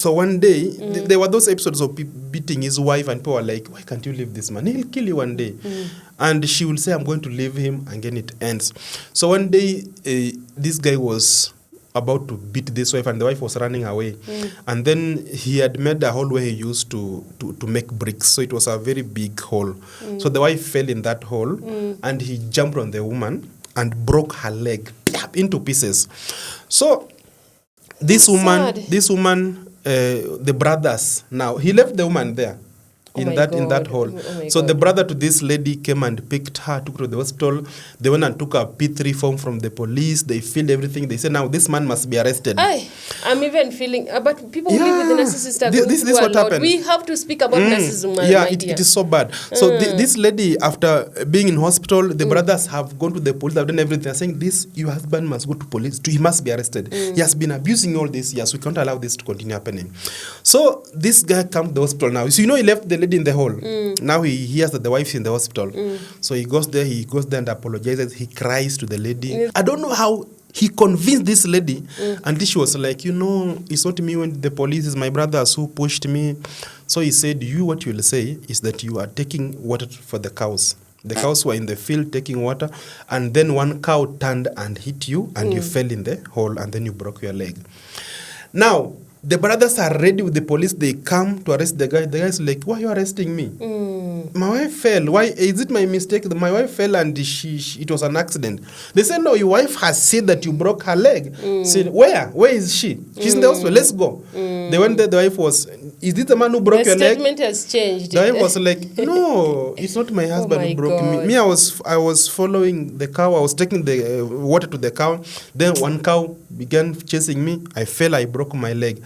So one day, there were those episodes of beating his wife, and people were like, why can't you leave this man? He'll kill you one day. And she will say, I'm going to leave him, and then it ends. So one day, this guy was about to beat this wife, and the wife was running away. And then he had made a hole where he used to make bricks. So it was a very big hole. So the wife fell in that hole, and he jumped on the woman and broke her leg into pieces. So this woman, the brothers, now he left the woman there in that hole. So the brother to this lady came and picked her, took her to the hospital. They went and took a P3 form from the police. They filled everything. They said, now this man must be arrested. I'm even feeling, but people who live with the narcissist are this is what happened. We have to speak about narcissism. It is so bad. So this lady, after being in hospital, the brothers have gone to the police, have done everything. They're saying, your husband must go to police. He must be arrested. He has been abusing all this. Yes, we can't allow this to continue happening. So this guy comes to the hospital now. So he left the lady in the hole. Now he hears that the wife's in the hospital. So he goes there and apologizes. He cries to the lady. I don't know how he convinced this lady, and she was like, it's not me when the police, is my brothers who pushed me. So he said, what you will say is that you are taking water for the cows. The cows were in the field taking water, and then one cow turned and hit you, and you fell in the hole, and then you broke your leg. Now, the brothers are ready with the police. They come to arrest the guy. The guy's like, why are you arresting me? My wife fell. Why? Is it my mistake? My wife fell and it was an accident. They said, no, your wife has said that you broke her leg. Said, where? Where is she? She's in the hospital. Let's go. They went there. The wife was, is this the man who broke your leg? The statement has changed. The wife was like, no, it's not my husband who broke me. Me, I was following the cow. I was taking the water to the cow. Then one cow began chasing me. I fell. I broke my leg.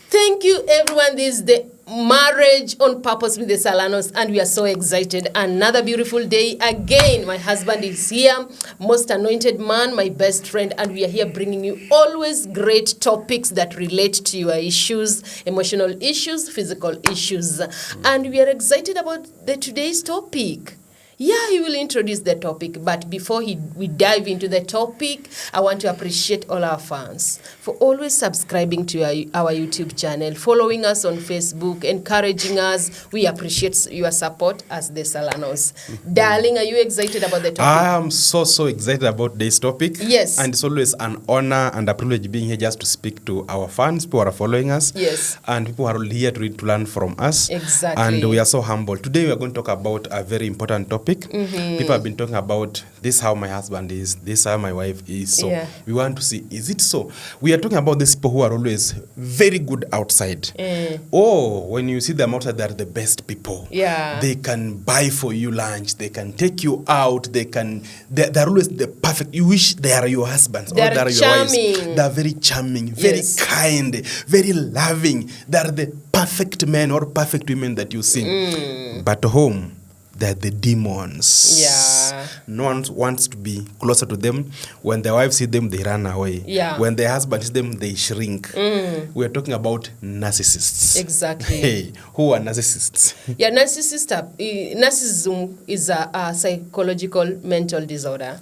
Thank you, everyone. This is the Marriage on Purpose with the Salanos, and we are so excited. Another beautiful day again. My husband is here, most anointed man, my best friend, and we are here bringing you always great topics that relate to your issues, emotional issues, physical issues. And we are excited about today's topic. Yeah, he will introduce the topic, but before we dive into the topic, I want to appreciate all our fans for always subscribing to our YouTube channel, following us on Facebook, encouraging us. We appreciate your support as the Salanos. Darling, are you excited about the topic? I am so excited about this topic. Yes. And it's always an honor and a privilege being here just to speak to our fans, people who are following us. Yes. And people who are here to learn from us. Exactly. And we are so humble. Today we are going to talk about a very important topic. People have been talking about this, how my husband is, this, how my wife is. So we want to see, is it so? We are talking about these people who are always very good outside. When you see them outside, they're the best people. Yeah. They can buy for you lunch. They can take you out. They're always the perfect. You wish they are your husbands or they are your wives. They're very charming, very kind, very loving. They're the perfect men or perfect women that you see. But home, they're the demons. Yeah. No one wants to be closer to them. When their wife sees them, they run away. Yeah. When their husband sees them, they shrink. We are talking about narcissists. Exactly. Hey, who are narcissists? Yeah, narcissism is a psychological mental disorder.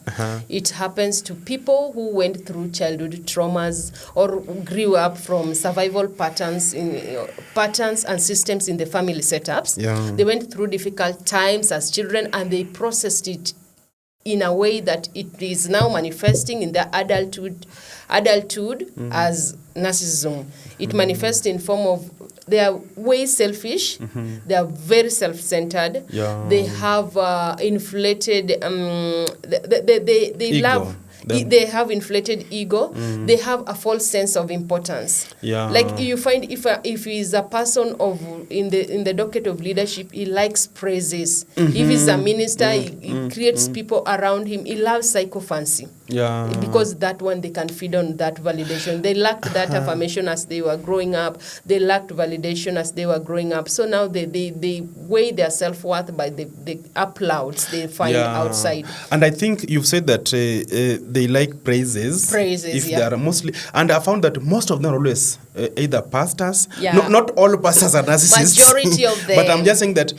It happens to people who went through childhood traumas or grew up from survival patterns and systems in the family setups. Yeah. They went through difficult times as children, and they processed it in a way that it is now manifesting in their adulthood as narcissism. It manifests in form of they are way selfish. They are very self-centered. Yeah. They have inflated. They love. They have inflated ego. They have a false sense of importance. Yeah. Like you find if he's a person of in the docket of leadership, he likes praises. If he's a minister, he creates people around him. He loves psychophancy. Yeah. Because that one, they can feed on that validation. They lacked that affirmation as they were growing up. They lacked validation as they were growing up. So now they weigh their self-worth by the applauds they find outside. And I think you've said that they like praises. Praises, they are mostly, and I found that most of them are always either pastors. Yeah. Not all pastors are narcissists. Majority of them. But I'm just saying that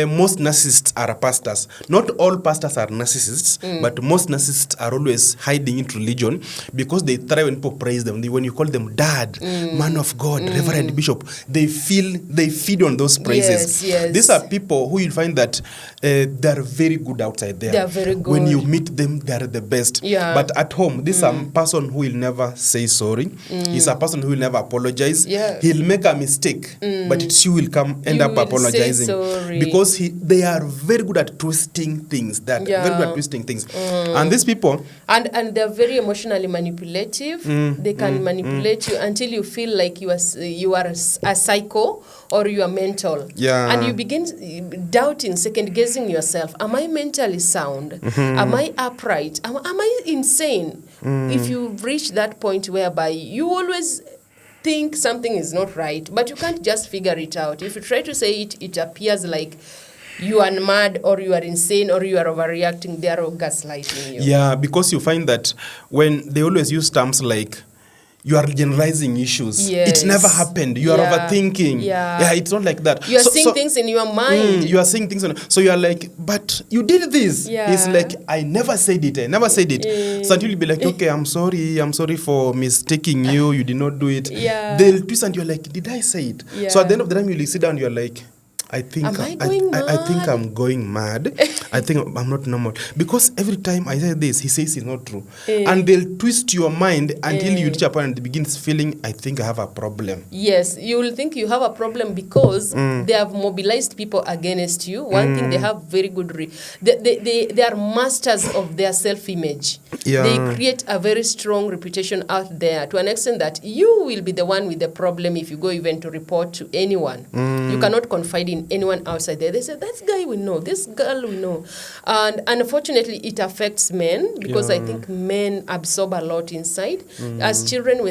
most narcissists are pastors. Not all pastors are narcissists, but most narcissists are always hiding into religion because they thrive when people praise them. When you call them dad, man of God, reverend, bishop, they feed on those praises. Yes. These are people who you'll find that they're very good outside there. They're very good. When you meet them, they're the best. Yeah. But at home, this is a person who will never say sorry. He's a person who will never apologize. Yeah. He'll make a mistake, but it's you will end up apologizing. Because they are very good at twisting things. Very good at twisting things. And these people... And they're very emotionally manipulative. They can manipulate you until you feel like you are a psycho or you are mental. Yeah. And you begin doubting, second-guessing yourself. Am I mentally sound? Am I upright? Am I insane? If you reach that point whereby you always think something is not right, but you can't just figure it out. If you try to say it, it appears like you are mad or you are insane or you are overreacting. They are gaslighting you. Yeah, because you find that when they always use terms like you are generalizing issues. Yes. It never happened. You are overthinking. Yeah. It's not like that. You are seeing things in your mind. You are seeing things. So you are like, but you did this. Yeah. It's like, I never said it. So until you be like, okay, I'm sorry for mistaking you. You did not do it. Yeah. They'll twist and you're like, did I say it? Yeah. So at the end of the time, you'll sit down, you're like, I think I'm going mad. I think I'm not normal. Because every time I say this, he says it's not true. And they'll twist your mind until you reach a point and it begins feeling, I think I have a problem. Yes, you will think you have a problem because they have mobilized people against you. One thing, they have very good... They are masters of their self-image. Yeah. They create a very strong reputation out there to an extent that you will be the one with the problem if you go even to report to anyone. You cannot confide in anyone outside there. They say, that guy we know, this girl we know. And unfortunately, it affects men because I think men absorb a lot inside. As children,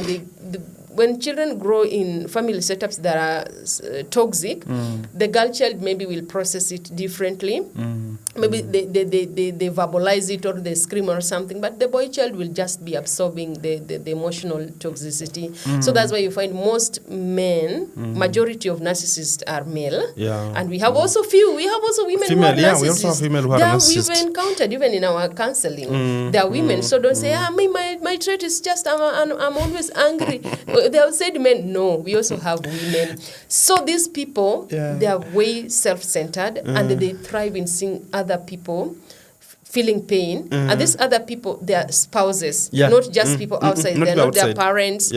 when children grow in family setups that are toxic, the girl child maybe will process it differently. Maybe they verbalize it or they scream or something, but the boy child will just be absorbing the emotional toxicity. So that's why you find most men, majority of narcissists are male. Yeah. And we have also women who are narcissists. Yeah, we also have female who are narcissists. We've encountered even in our counseling. There are women, so don't say, my trait is just I'm always angry. They have said men. No, we also have women. So these people, they are way self-centered and they thrive in seeing other people feeling pain. And these other people, they are spouses, not just people outside. They're not their parents,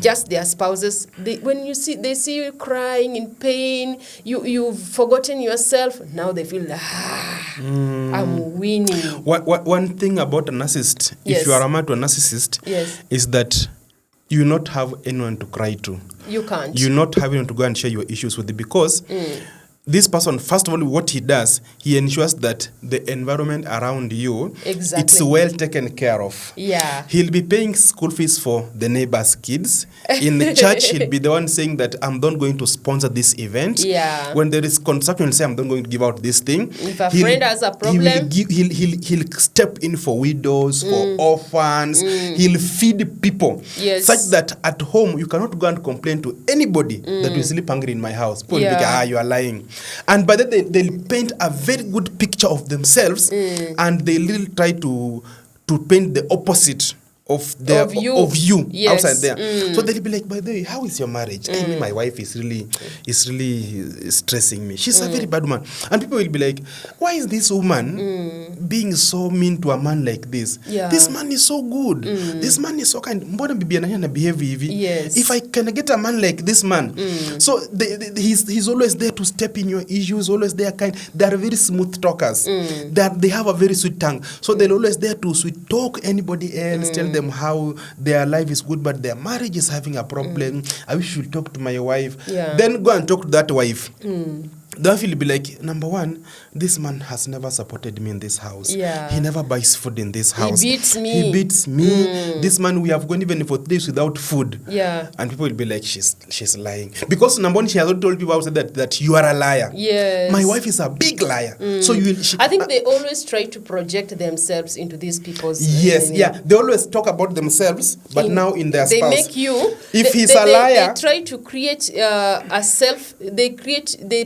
just their spouses. When they see you crying in pain, you've forgotten yourself. Now they feel, I'm winning. One thing about a narcissist, if you are married to a narcissist, is that you not have anyone to cry to. You can't. You not have anyone to go and share your issues with because this person, first of all, what he does, he ensures that the environment around you, it's well taken care of. Yeah. He'll be paying school fees for the neighbors' kids. In the church, he'll be the one saying that I'm not going to sponsor this event. Yeah. When there is construction, he'll say I'm not going to give out this thing. If a friend has a problem, he'll step in for widows, for orphans. He'll feed people. Yes. Such that at home, you cannot go and complain to anybody that will sleep hungry in my house. People will be like, you are lying. And by that, they'll paint a very good picture of themselves and they will try to paint the opposite Of you. Yes. outside there. So they'll be like, by the way, how is your marriage? I mean, my wife is really stressing me. She's a very bad woman. And people will be like, why is this woman being so mean to a man like this? Yeah. This man is so good. This man is so kind. Mbona bibi anafanya behave hivi? Yes. If I can get a man like this man. So he's always there to step in your issues, always there kind. They are very smooth talkers. They have a very sweet tongue. So they're always there to sweet talk anybody else, tell them how their life is good, but their marriage is having a problem. I wish you talk to my wife. Yeah. Then go and talk to that wife. The wife will be like, number one, this man has never supported me in this house. Yeah. He never buys food in this house. He beats me. This man, we have gone even for 3 days without food. Yeah. And people will be like, she's lying. Because number one, she has already told people outside that you are a liar. Yes. My wife is a big liar. So I think they always try to project themselves into these people's... Yes, yeah. They always talk about themselves, but now in their spouse. They make you... If he's a liar... They try to create a self... They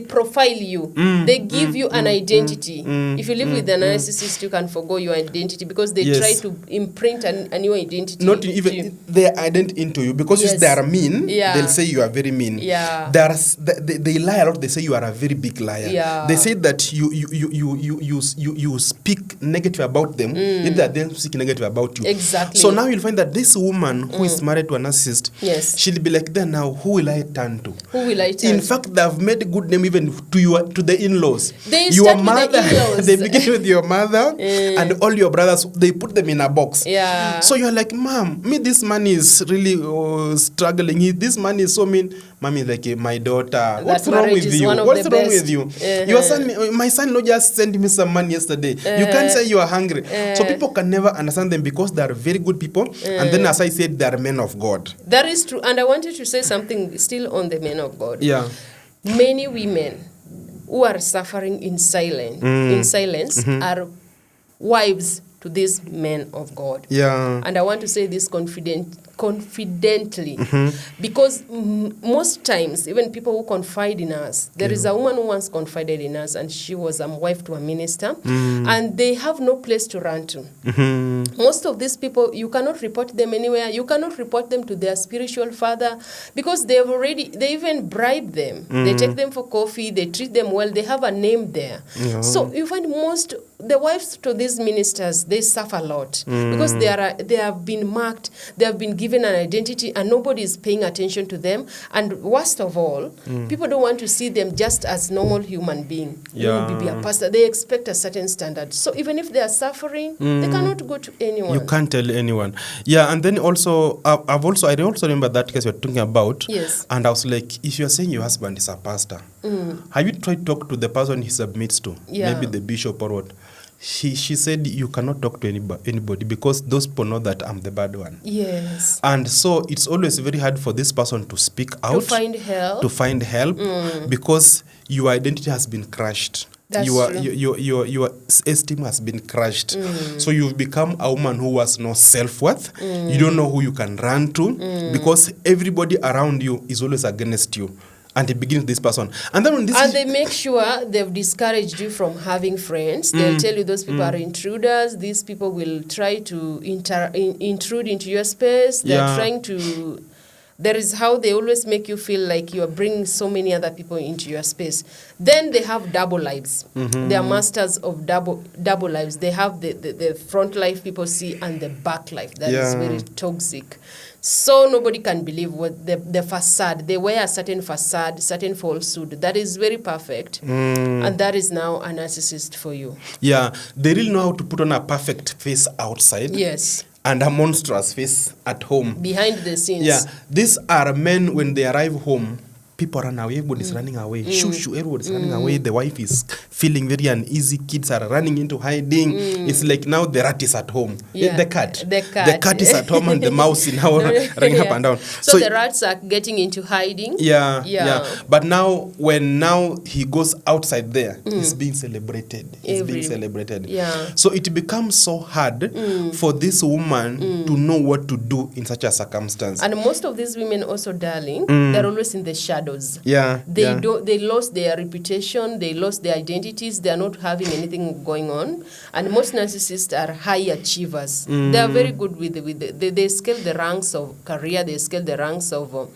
profile you. They give you an identity. If you live with a narcissist, you can forgo your identity because they try to imprint a new identity. Not even their identity into you, because if they are mean, they'll say you are very mean. Yeah. They lie a lot. They say you are a very big liar. Yeah. They say that you speak negative about them, yet that they speak negative about you. Exactly. So now you'll find that this woman who is married to a narcissist, she'll be like, then now who will I turn to? Who will I turn? In fact, they've made a good name even to the in-laws. They your start mother, with the in-laws. they begin with your mother and all your brothers. They put them in a box. Yeah. So you're like, Mom, this man is really struggling. This man is so mean. Mommy, like, my daughter, what's wrong with you? What's wrong with you? Your son, my son, just sent me some money yesterday. You can't say you are hungry. So people can never understand them because they are very good people. And then, as I said, they are men of God. That is true. And I wanted to say something still on the men of God. Yeah. Many women who are suffering in silence are wives to these men of God. Yeah. And I want to say this confidently because most times, even people who confide in us, there is a woman who once confided in us, and she was a wife to a minister, and they have no place to run to. Most of these people, you cannot report them anywhere. You cannot report them to their spiritual father because they even bribe them. They take them for coffee, they treat them well, they have a name there. So you find the wives to these ministers, they suffer a lot because they have been marked, they have been given an identity, and nobody is paying attention to them. And worst of all, people don't want to see them just as normal human being. Yeah. Be a pastor. They expect a certain standard. So even if they are suffering, they cannot go to anyone. You can't tell anyone. Yeah, and then also, I also remember that case you're talking about. Yes. And I was like, if you're saying your husband is a pastor, have you tried to talk to the person he submits to? Yeah. Maybe the bishop or what? She said you cannot talk to anybody because those people know that I'm the bad one. Yes. And so it's always very hard for this person to speak out. To find help. Because your identity has been crushed. That's true. Your esteem has been crushed. So you've become a woman who has no self-worth. You don't know who you can run to because everybody around you is always against you. And it begins with this person. And then when they make sure they've discouraged you from having friends. They'll tell you those people are intruders. These people will try to intrude into your space. They're trying to... There is how they always make you feel like you are bringing so many other people into your space. Then they have double lives. They are masters of double lives. They have the front life people see and the back life. That is very toxic. So nobody can believe what the facade. They wear a certain facade, certain falsehood. That is very perfect. And that is now a narcissist for you. Yeah. They really know how to put on a perfect face outside. Yes. And a monstrous face at home. Behind the scenes. Yeah. These are men, when they arrive home, people run away, everybody's running away. Shoo, everybody's running away. The wife is feeling very uneasy. Kids are running into hiding. It's like now the rat is at home. Yeah. The cat. The cat is at home and the mouse is now running up and down. So the rats are getting into hiding. Yeah. But now, when he goes outside there, he's being celebrated. Yeah. So it becomes so hard for this woman to know what to do in such a circumstance. And most of these women also, darling, they're always in the shadow. shadows. Yeah. They lost their reputation, they lost their identities, they are not having anything going on. And most narcissists are high achievers. They are very good they scale the ranks of career, they scale the ranks of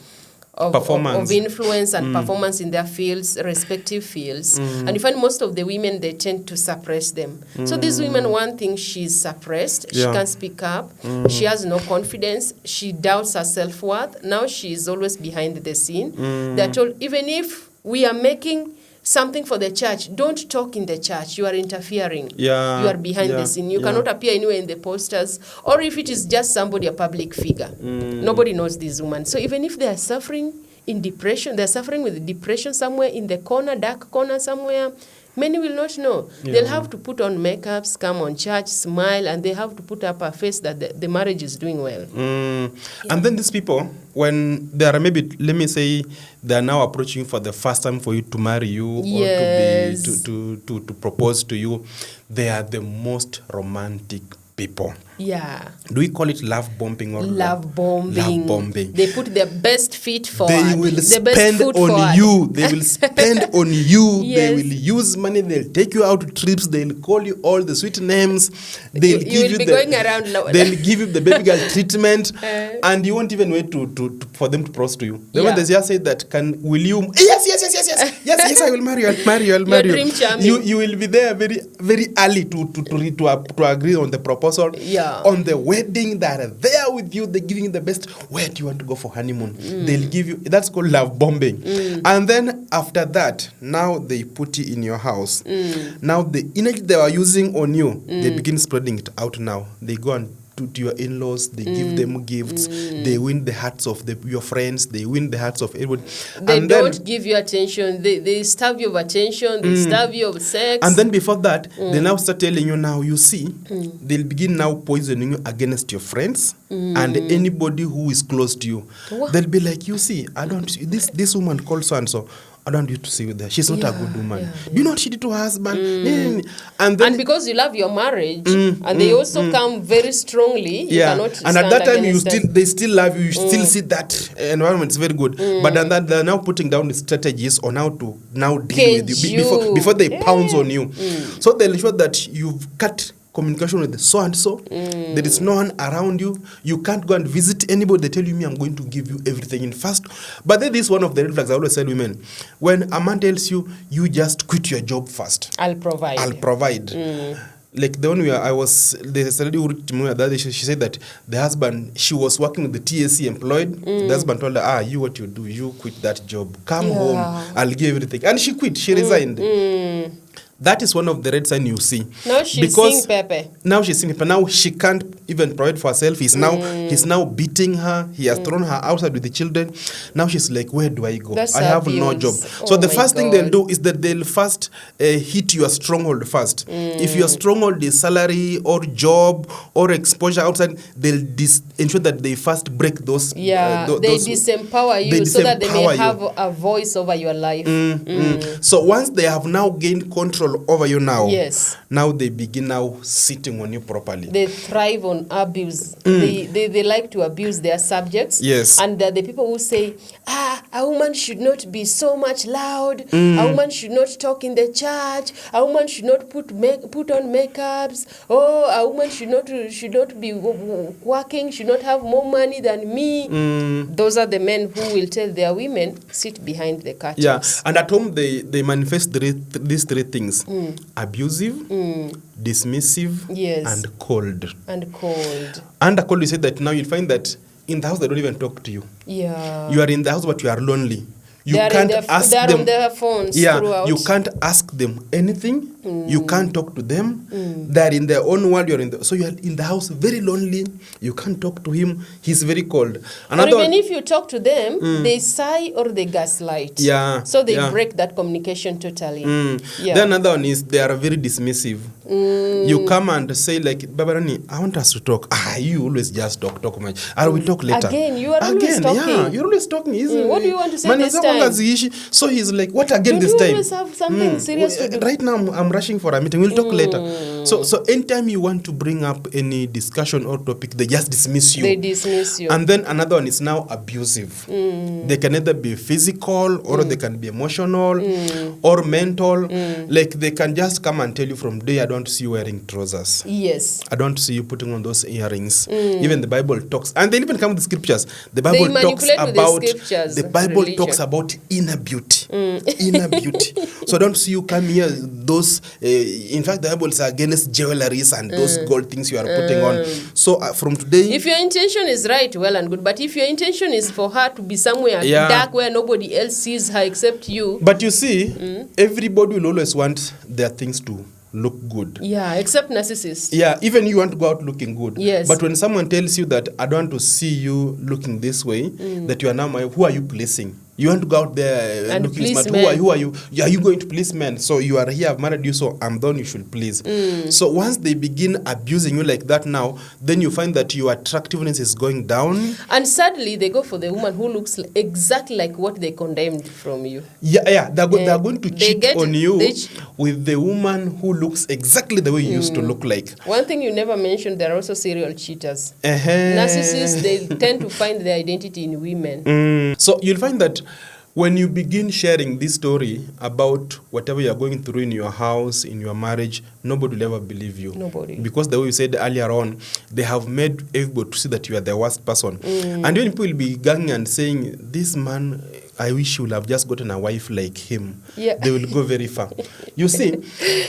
influence and performance in their fields, respective fields. And you find most of the women, they tend to suppress them. So these women, one thing, she's suppressed, she can't speak up, she has no confidence, she doubts her self-worth. Now she is always behind the scene. They're told, even if we are making something for the church, don't talk in the church, you are interfering. You are behind the scene, you cannot appear anywhere in the posters. Or if it is just somebody, a public figure, nobody knows this woman. So even if they are suffering in depression, they're suffering with depression somewhere in the corner, dark corner somewhere, many will not know. They'll have to put on makeups, come on church, smile, and they have to put up a face that the marriage is doing well. And then these people, when they are maybe, let me say, they are now approaching for the first time for you to marry you or to propose to you, they are the most romantic people. Yeah. Do we call it love bombing or love bombing? Love bombing. They put their best feet forward. They will spend on you. They will spend on you. Yes. They will use money. They'll take you out to trips. They'll call you all the sweet names. They'll give you going around. They'll give you the baby girl treatment, and you won't even wait for them to propose to you. The one they just say that, will you? Yes. I will marry you. I'll marry you. I'll marry you. You will be there very very early to agree on the proposal. Yeah. On the wedding, they are there with you. They're giving you the best. Where do you want to go for honeymoon? They'll give you. That's called love bombing. And then after that, now they put you in your house. Now the energy they are using on you, they begin spreading it out. Now they go and to your in-laws, they give them gifts, they win the hearts of your friends, they win the hearts of everybody. They don't give you attention, they starve you of attention, they starve you of sex. And then before that, they now start telling you now, you see, they'll begin now poisoning you against your friends and anybody who is close to you. What? They'll be like, you see, I don't, this woman called so-and-so, I don't want you to see with her. She's not a good woman. Do you know what she did to her husband? And because you love your marriage, and they also come very strongly, you cannot and at that time, they still love you. You still see that environment is very good. But then that they're now putting down the strategies on how to now deal with you before they pounce on you. So they'll ensure that you've cut communication with so-and-so. There is no one around you. You can't go and visit anybody. They tell you, I'm going to give you everything in fast. But then this is one of the red flags I always tell women. When a man tells you, you just quit your job first. I'll provide. Like the one where there's a lady who wrote to me that she said that the husband, she was working with the TSC employed. The husband told her, you what you do, you quit that job. Come home, I'll give you everything. And she quit, she resigned. That is one of the red signs you see. Now she's seeing Pepe. Now she's seeing Pepe. Now she can't even provide for herself. He's now beating her. He has thrown her outside with the children. Now she's like, where do I go? I have no job. So the first thing they'll do is that they'll first hit your stronghold first. If your stronghold is salary or job or exposure outside, they'll ensure that they first break those. They disempower you so that they may have a voice over your life. So once they have now gained control over you now, now they begin now sitting on you properly. They thrive on abuse. They like to abuse their subjects. And the people who say, a woman should not be so much loud, a woman should not talk in the church, a woman should not put on makeups, a woman should not be working, should not have more money than me. Those are the men who will tell their women, sit behind the curtains. And at home they manifest these three things. Abusive, dismissive, and cold. And cold. Under cold, you say that now you'll find that in the house they don't even talk to you. You are in the house but you are lonely. You can't ask them. They are on their phones throughout. You can't ask them anything. You can't talk to them. They're in their own world. So you're in the house very lonely. You can't talk to him. He's very cold. Or even if you talk to them, they sigh or they gaslight. So they break that communication totally. Then another one is they are very dismissive. You come and say like, Babarani, I want us to talk. You always just talk much. We talk later. Again, you are always talking. You're always talking. What do you want to say this time? So he's like, what again this time? Don't you always have something serious to do? Right now, I'm rushing for a meeting. We'll talk later. So anytime you want to bring up any discussion or topic, they just dismiss you. They dismiss you. And then another one is now abusive. They can either be physical or they can be emotional or mental. Like they can just come and tell you from day, I don't see you wearing trousers. Yes. I don't see you putting on those earrings. Even the Bible talks, and they even come with the scriptures. The Bible talks about talks about inner beauty. Inner beauty. So I don't see you come here. Those, in fact, the Bible is against jewelries and those gold things you are putting on. So from today, if your intention is right, well and good. But if your intention is for her to be somewhere dark where nobody else sees her except you. But you see, everybody will always want their things to look good. Yeah, except narcissists. Yeah, even you want to go out looking good. Yes. But when someone tells you that I don't want to see you looking this way, that you are now who are you pleasing? You want to go out there and looking smart. Who are you? Are you going to please men? So you are here, I've married you, so I'm the one you should please. So once they begin abusing you like that now, then you find that your attractiveness is going down. And sadly, they go for the woman who looks exactly like what they condemned from you. Yeah. They're going to cheat on you with the woman who looks exactly the way you used to look like. One thing you never mentioned, there are also serial cheaters. Narcissists, they tend to find their identity in women. So you'll find that when you begin sharing this story about whatever you're going through in your house, in your marriage, nobody will ever believe you. Nobody. Because the way you said earlier on, they have made everybody to see that you are the worst person. And when people will be ganging and saying, this man, I wish you would have just gotten a wife like him. Yeah. They will go very far. You see,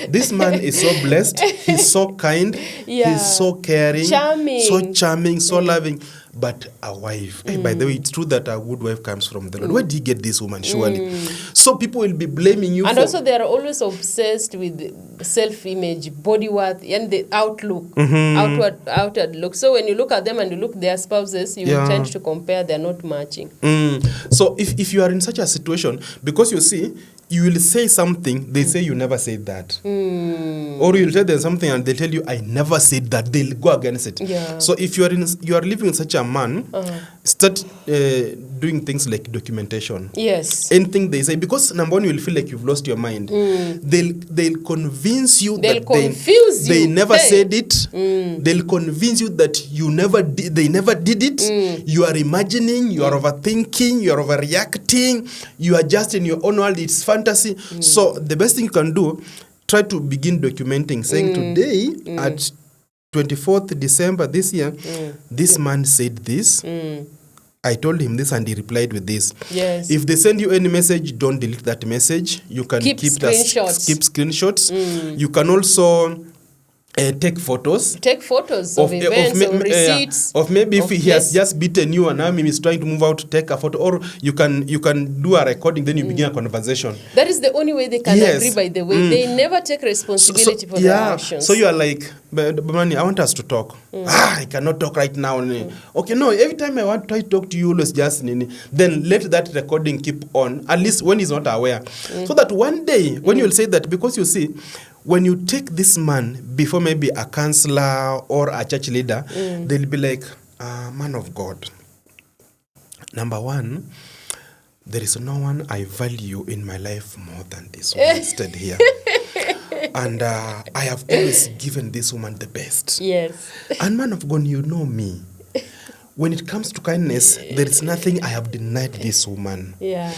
this man is so blessed. He's so kind. He's so caring. So charming, so loving. But a wife. By the way, it's true that a good wife comes from the Lord. Where do you get this woman, surely? So people will be blaming you. And also they are always obsessed with self-image, body worth, and the outlook, outward look. So when you look at them and you look at their spouses, you will tend to compare. They're not matching. So if you are in such a situation, because you see, you will say something, they say you never said that. Or you'll tell them something and they tell you, I never said that. They'll go against it. Yeah. So if you are living with such a man, start doing things like documentation. Yes. Anything they say, because number one, you will feel like you've lost your mind. They'll convince you that confuse they never said it. They'll convince you that they never did it. You are imagining, you are overthinking, you are overreacting, you are just in your own world, it's fantasy. So the best thing you can do, try to begin documenting, saying today at 24th December this year, this man said this. I told him this and he replied with this. Yes. If they send you any message, don't delete that message. You can keep screenshots. You can also take photos. Take photos of events or receipts. Of maybe if he has just beaten you and now he's trying to move out to take a photo, or you can do a recording, then you begin a conversation. That is the only way they can agree, by the way. They never take responsibility for their actions. So you are like, Bamani, I want us to talk. I cannot talk right now. Okay, no, every time I want to try to talk to you, always just then let that recording keep on, at least when he's not aware. So that one day, when you'll say that, because you see, when you take this man before maybe a counselor or a church leader, they'll be like, man of God, number one, there is no one I value in my life more than this woman instead here. And I have always given this woman the best. Yes. And man of God, you know me. When it comes to kindness, there is nothing I have denied this woman. Yeah.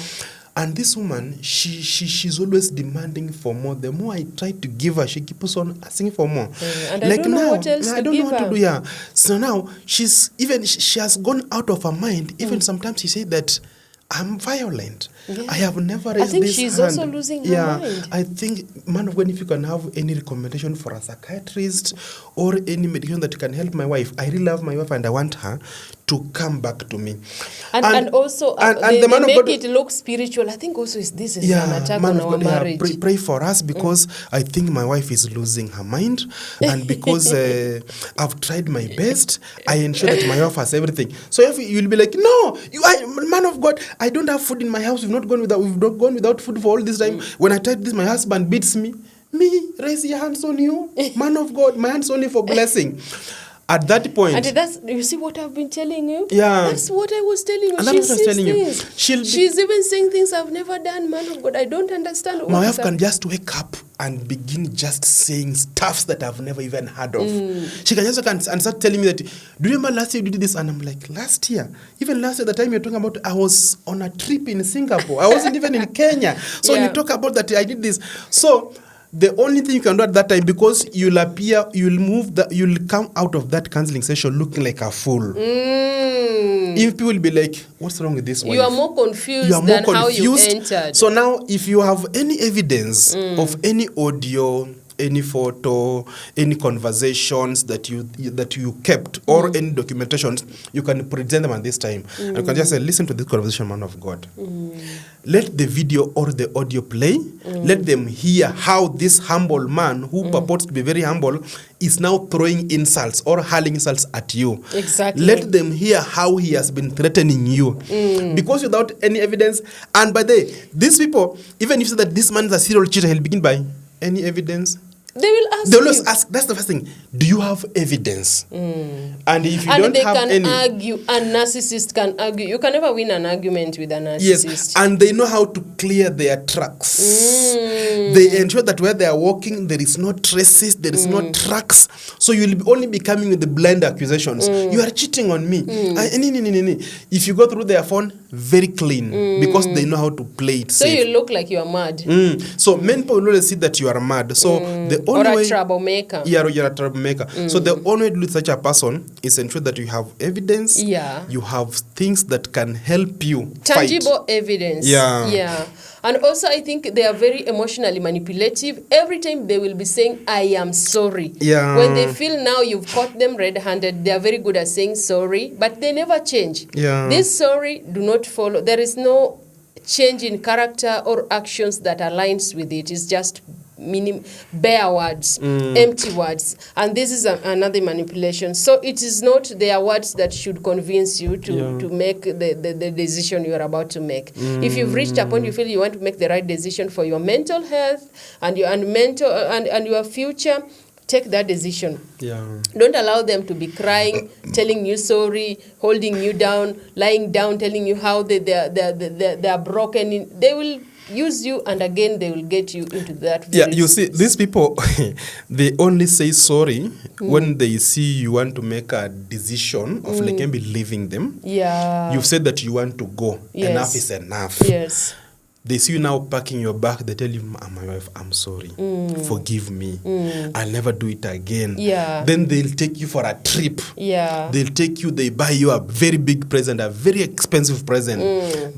And this woman, she's always demanding for more. The more I try to give her, she keeps on asking for more. And I don't know what else I don't know what to do. Yeah. So now she has gone out of her mind. Even sometimes she said that I'm violent. Yeah. I have never raised this hand. I think she's also losing her mind. I think, man of God, if you can have any recommendation for a psychiatrist or any medication that can help my wife. I really love my wife and I want her to come back to me. And also, they make it look spiritual. I think also this is an attack on our marriage. Pray for us because I think my wife is losing her mind. And because I've tried my best, I ensure that my wife has everything. So if you'll be like, no, man of God, I don't have food in my house. We've not gone without food for all this time. When I tried this, my husband beats me. Raise your hands on you. Man of God, my hands only for blessing. At that point, and that's, you see what I've been telling you? Yeah. That's what I was telling you. And She that's what I was sees telling you. things. She's even saying things I've never done, man of God. I don't understand. My wife can just wake up and begin just saying stuff that I've never even heard of. She can just and start telling me that, do you remember last year you did this? And I'm like, last year? Even last year, the time you're talking about, I was on a trip in Singapore. I wasn't even in Kenya. So you talk about that, I did this. So the only thing you can do at that time, because you'll come out of that counseling session looking like a fool. If people will be like, what's wrong with this wife? You are more confused than how you entered. So now, if you have any evidence of any audio, any photo, any conversations that you kept, or any documentations, you can present them at this time. And you can just say, listen to this conversation, man of God. Let the video or the audio play. Let them hear how this humble man, who purports to be very humble, is now throwing insults or hurling insults at you. Exactly. Let them hear how he has been threatening you. Because without any evidence, and by the way, these people, even if you say that this man is a serial cheater, he'll begin by, any evidence? They will ask. They will always ask. That's the first thing. Do you have evidence? And if you don't have any, and they can argue. A narcissist can argue. You can never win an argument with a narcissist. Yes, and they know how to clear their tracks. They ensure that where they are walking, there is no traces, there is no tracks. So you'll only be coming with the blind accusations. You are cheating on me. If you go through their phone, very clean, because they know how to play it so safe. You look like you are mad. So many people will always see that you are mad. So the only or a way, troublemaker. Yeah, you're a troublemaker. So the only way to do with such a person is ensure that you have evidence. Yeah. You have things that can help you tangible fight. Evidence. Yeah. And also, I think they are very emotionally manipulative. Every time they will be saying, I am sorry. Yeah. When they feel now you've caught them red-handed, they are very good at saying sorry, but they never change. Yeah. This sorry do not follow. There is no change in character or actions that aligns with it. It's just bare words, empty words. And this is another manipulation. So it is not their words that should convince you to make the decision you are about to make. If you've reached a point you feel you want to make the right decision for your mental health and your future, take that decision. Yeah. Don't allow them to be crying, telling you sorry, holding you down, lying down, telling you how they are broken. They will use you, and again they will get you into that. You see, these people, they only say sorry when they see you want to make a decision of like maybe leaving them. Yeah. You've said that you want to go. Yes. Enough is enough. Yes. They see you now packing your bag. They tell you, my wife, I'm sorry. Forgive me. I'll never do it again. Yeah. Then they'll take you for a trip. Yeah. They buy you a very big present, a very expensive present.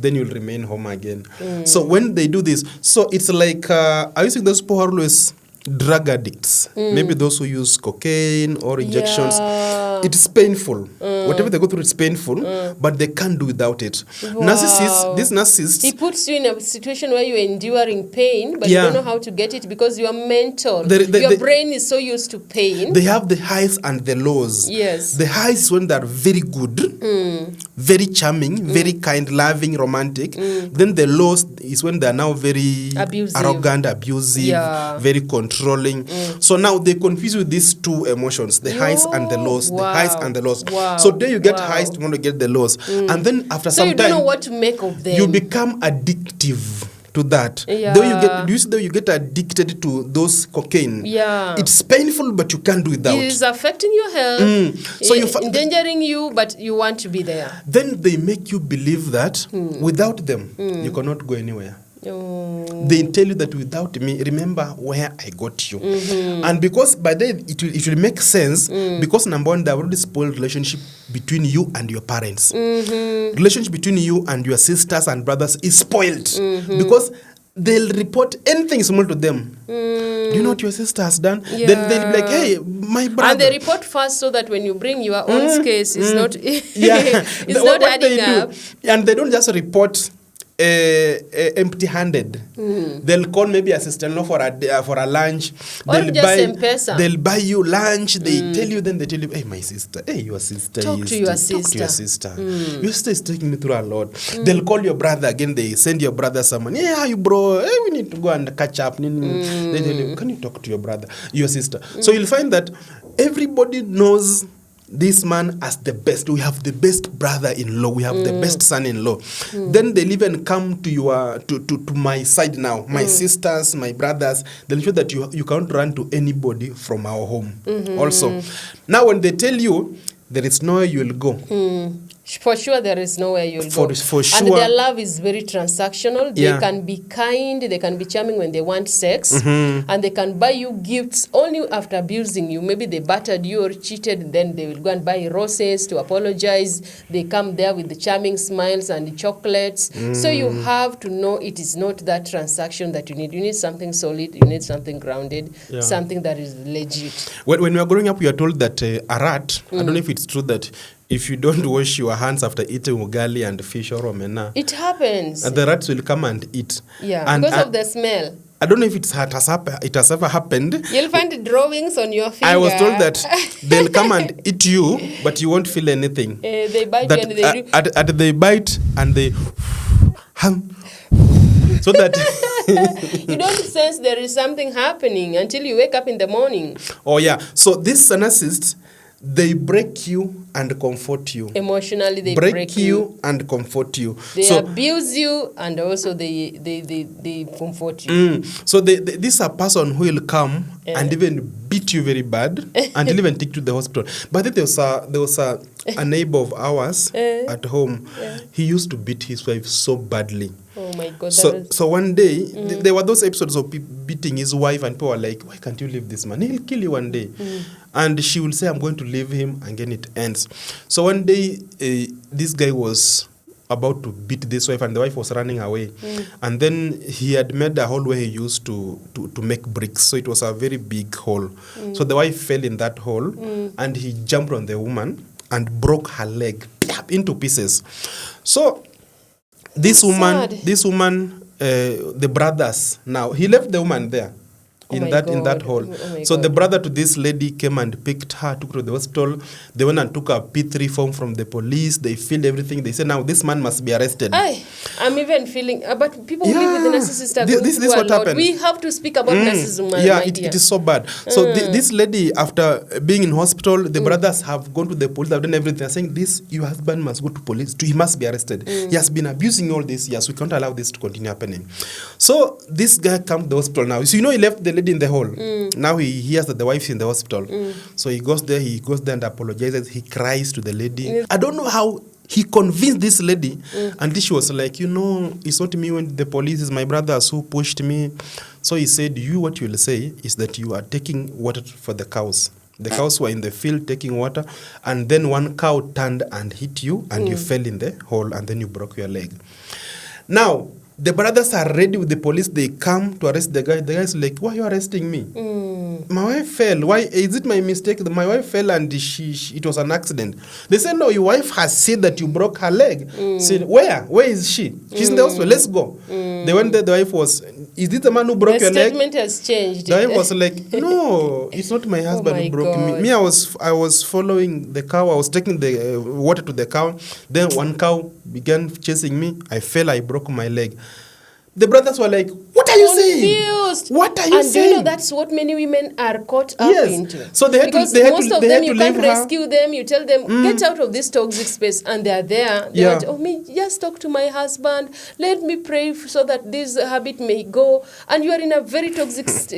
Then you'll remain home again. So when they do this, so it's like, I used to think those people are always drug addicts. Maybe those who use cocaine or injections. Yeah. It's painful. Whatever they go through, it's painful, but they can't do without it. Wow. This narcissist, he puts you in a situation where you're enduring pain, but you don't know how to get it because you are mental. Your brain is so used to pain. They have the highs and the lows. Yes. The highs is when they're very good, very charming, very kind, loving, romantic. Then the lows is when they're now very arrogant, abusive, very controlling. So now they confuse you with these two emotions, the highs and the lows. The highs and the lows. So then you get highs, you want to get the lows. And then after some time, you don't know what to make of them. You become addictive to that. Yeah. Do you get addicted to those cocaine? Yeah. It's painful, but you can't do without. It is affecting your health. So endangering you, but you want to be there. Then they make you believe that without them, you cannot go anywhere. They tell you that without me, remember where I got you. And because by then it will make sense, because number one, they have already spoiled relationship between you and your parents. Relationship between you and your sisters and brothers is spoiled because they'll report anything small to them. Do you know what your sister has done? Yeah. Then they'll be like, hey, my brother. And they report first so that when you bring your own case, it's not, it's what not adding up. And they don't just report empty-handed. They'll call maybe a sister-in-law for a lunch. They'll buy you lunch. They tell you, hey, my sister, hey, your sister. Talk to your sister. Your sister is taking me through a lot. They'll call your brother again. They send your brother someone. Yeah, how you, bro? Hey, we need to go and catch up. They tell you, can you talk to your brother, your sister? So you'll find that everybody knows this man as the best. We have the best brother-in-law. We have the best son-in-law. Then they'll even come to your to my side now. My sisters, my brothers. They'll ensure that you can't run to anybody from our home. Also, now when they tell you there is nowhere you will go. For sure, there is nowhere you'll go. For sure. And their love is very transactional. They can be kind, they can be charming when they want sex, and they can buy you gifts only after abusing you. Maybe they battered you or cheated, then they will go and buy roses to apologize. They come there with the charming smiles and the chocolates. So you have to know it is not that transaction that you need. You need something solid, you need something grounded, something that is legit. When we are growing up, we are told that a rat, I don't know if it's true that if you don't wash your hands after eating ugali and fish or omena, it happens. And the rats will come and eat. Yeah, and because of the smell. I don't know if it has ever happened. You'll find drawings on your finger. I was told that they'll come and eat you, but you won't feel anything. They bite you and they bite and they so that you don't sense there is something happening until you wake up in the morning. Oh yeah. So these narcissists, they break you and comfort you. Emotionally, they break you and comfort you. They abuse you and also they comfort you. So this is a person who will come and even beat you very bad and even take you to the hospital. But then there was a neighbor of ours at home. He used to beat his wife so badly. Oh my God. So one day, there were those episodes of beating his wife, and people were like, why can't you leave this man? He'll kill you one day. And she will say, I'm going to leave him, and then it ends. So one day, this guy was about to beat this wife, and the wife was running away. And then he had made a hole where he used to make bricks. So it was a very big hole. So the wife fell in that hole, and he jumped on the woman and broke her leg into pieces. So this woman, the brothers, now he left the woman there in that hole. So the brother to this lady came and picked her, took her to the hospital. They went and took a P3 form from the police. They filled everything. They said, now this man must be arrested. I'm even feeling, but people who live with the narcissist are going through a lot. Happened. We have to speak about narcissism. It is so bad. So this lady, after being in hospital, the brothers have gone to the police, have done everything. They're saying, your husband must go to police. He must be arrested. He has been abusing all this. Yes, we can't allow this to continue happening. So this guy comes to the hospital now. So he left the lady in the hole. Now he hears that the wife's in the hospital. So he goes there and apologizes. He cries to the lady. I don't know how he convinced this lady, and she was like, it's not me when the police, is my brothers who pushed me. So he said, what you will say is that you are taking water for the cows. The cows were in the field taking water, and then one cow turned and hit you, and you fell in the hole, and then you broke your leg. Now, the brothers are ready with the police. They come to arrest the guy. The guy is like, why are you arresting me? My wife fell. Why? Is it my mistake? My wife fell and it was an accident. They said, no, your wife has said that you broke her leg. Said, where? Where is she? She's in the hospital. Let's go. They went there. The wife was, is this the man who broke your leg? The statement has changed. The wife was like, no, it's not my husband who broke me. Me, I was following the cow. I was taking the water to the cow. Then one cow began chasing me. I fell. I broke my leg. The brothers were like, what are you saying? What are you saying? And that's what many women are caught up into. So they had because to, most of them, you can't rescue them. You tell them, get out of this toxic space. And they're there. They're like, just talk to my husband. Let me pray so that this habit may go. And you are in a very toxic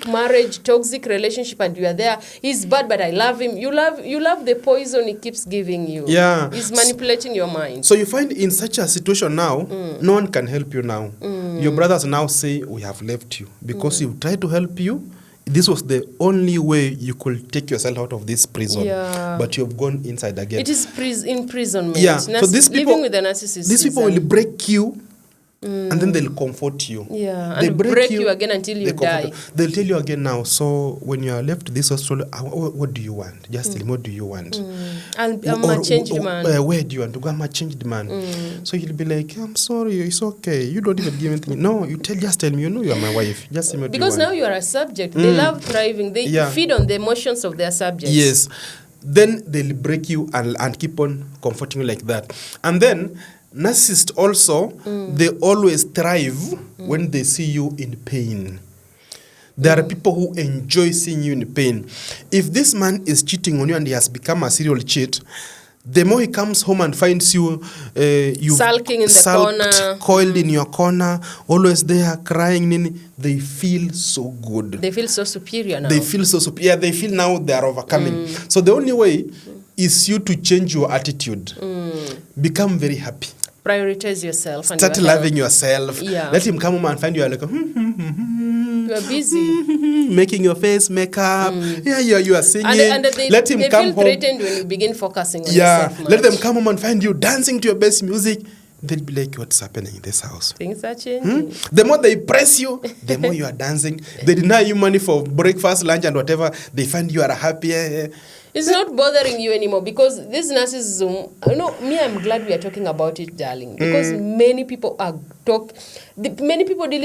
marriage, toxic relationship, and you are there. He's bad, but I love him. You love the poison he keeps giving you. Yeah. He's manipulating your mind. So you find in such a situation now, no one can help you now. Your brothers now say, we have left you. Because you tried to help you. This was the only way you could take yourself out of this prison. But you've gone inside again. It is imprisonment. Yeah. So these people, living with a narcissist. These people will break you. And then they'll comfort you. Yeah, and break you again until you die. They'll tell you again now, so when you are left this hospital, what do you want? Just tell me, what do you want? I'm a changed man. Where do you want to go? I'm a changed man. So he'll be like, I'm sorry, it's okay. You don't even give anything. No, just tell me, you are my wife. Just tell me what because you want. now you are a subject. They love thriving. They feed on the emotions of their subjects. Yes. Then they'll break you and keep on comforting you like that. And then narcissists also, they always thrive when they see you in pain. There are people who enjoy seeing you in pain. If this man is cheating on you and he has become a serial cheat, the more he comes home and finds you, sulking in the corner, coiled in your corner, always there crying, they feel so good. They feel so superior now. They feel so superior. They feel now they are overcoming. So the only way is you to change your attitude. Become very happy. Prioritize yourself. Start loving yourself. Yeah. Let him come home and find you like, you are busy. making your face makeup. Yeah, you are singing. And let him they come feel home. threatened when you begin focusing on yourself. Let them come home and find you dancing to your best music. They'll be like, what's happening in this house? Things are changing. The more they press you, the more you are dancing. They deny you money for breakfast, lunch, and whatever. They find you are happy. It's not bothering you anymore because this narcissism, I'm glad we are talking about it, darling, because many people dealing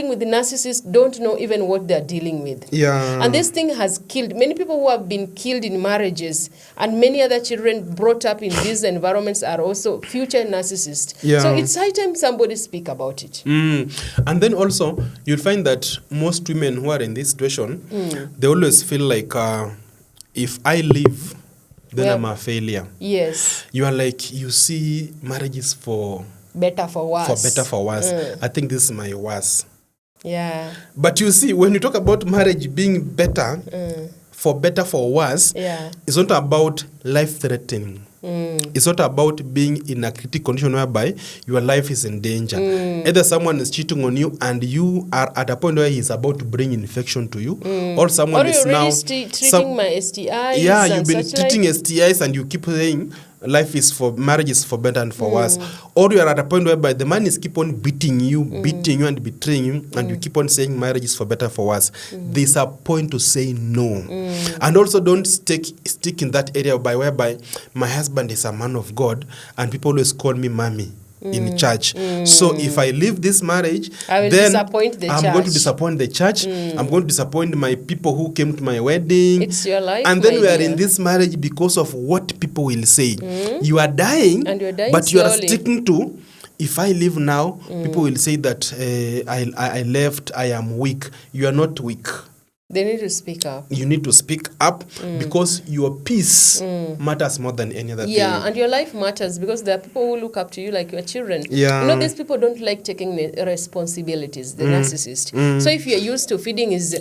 with the narcissist don't know even what they're dealing with. Yeah. And this thing has killed many people who have been killed in marriages, and many other children brought up in these environments are also future narcissists. Yeah. So it's high time somebody speak about it. And then also, you'll find that most women who are in this situation, they always feel like, if I leave, then I'm a failure. Yes. You are like, you see marriages for better for worse. I think this is my worst. Yeah. But you see, when you talk about marriage being better, for better for worse, it's not about life-threatening. It's not about being in a critical condition whereby your life is in danger. Either someone is cheating on you and you are at a point where he's about to bring infection to you, or someone is now treating my STIs. Yeah, you've been treating STIs and you keep saying life is for marriage is for better and for worse. Or you are at a point whereby the man is keep on beating you and betraying you, and you keep on saying marriage is for better for worse. There's a point to say no. And also don't stick in that area whereby my husband is a man of God and people always call me mommy in church. So if I leave this marriage, then I'm going to disappoint the church. I'm going to disappoint my people who came to my wedding. It's your life. And then we are in this marriage because of what people will say. You are dying, and you're dying but slowly. You are sticking to, if I leave now, people will say that I left, I am weak. You are not weak. They need to speak up. You need to speak up because your peace matters more than any other thing. Yeah, and your life matters because there are people who look up to you like your children. Yeah. These people don't like taking responsibilities, the narcissist. So if you're used to feeding his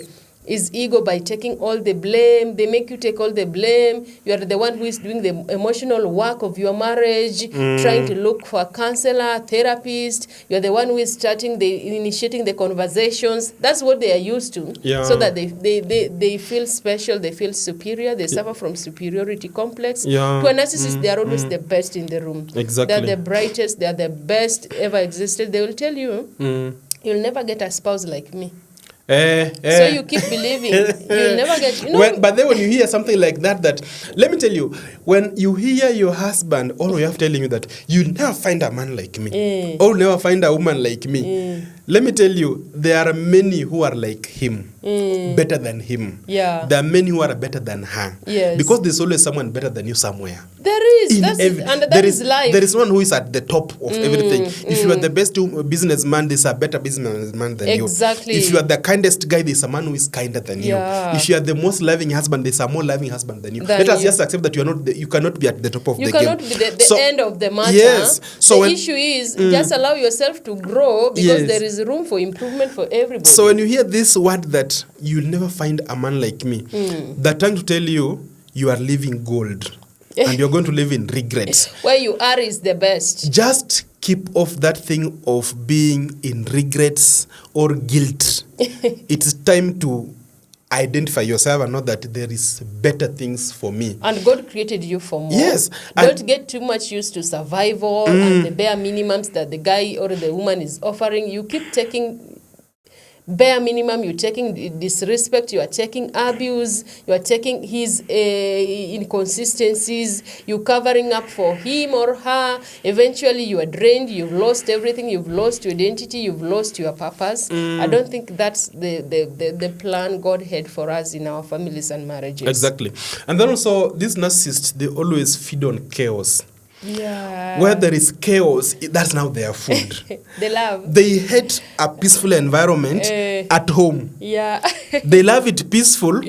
ego by taking all the blame, they make you take all the blame. You are the one who is doing the emotional work of your marriage, trying to look for a counselor, therapist. You are the one who is initiating the conversations. That's what they are used to. Yeah. So that they feel special, they feel superior, they suffer from superiority complex. Yeah. To a narcissist, they are always the best in the room. Exactly. They are the brightest, they are the best ever existed. They will tell you, you'll never get a spouse like me. So you keep believing you'll never get. But then when you hear something like that, let me tell you, when you hear your husband always telling you that you'll never find a man like me, or never find a woman like me, let me tell you, there are many who are like him, better than him. Yeah. There are many who are better than her. Yes. Because there's always someone better than you somewhere. There is. That is life. There is one who is at the top of everything. If you are the best businessman, there's a better businessman than you. Exactly. If you are the kindest guy, there's a man who is kinder than Yeah. you. If you are the most loving husband, there's a more loving husband than you. Let us just accept that you cannot be at the top of the game. You cannot be the end of the matter. Yes. So the issue is just allow yourself to grow because there is room for improvement for everybody. So when you hear this word that you'll never find a man like me, they're trying to tell you you are living gold. And you're going to live in regret. Where you are is the best. Just keep off that thing of being in regrets or guilt. It's time to identify yourself and know that there is better things for me. And God created you for more. Yes. Don't get too much used to survival and the bare minimums that the guy or the woman is offering. You keep taking bare minimum, you're taking disrespect, you are taking abuse, you are taking his inconsistencies, you're covering up for him or her. Eventually you are drained, you've lost everything, you've lost your identity, you've lost your purpose. I don't think that's the plan God had for us in our families and marriages. Exactly. And then also, these narcissists, they always feed on chaos. Where there is chaos, that's now their food. They hate a peaceful environment at home. Yeah. They love it peaceful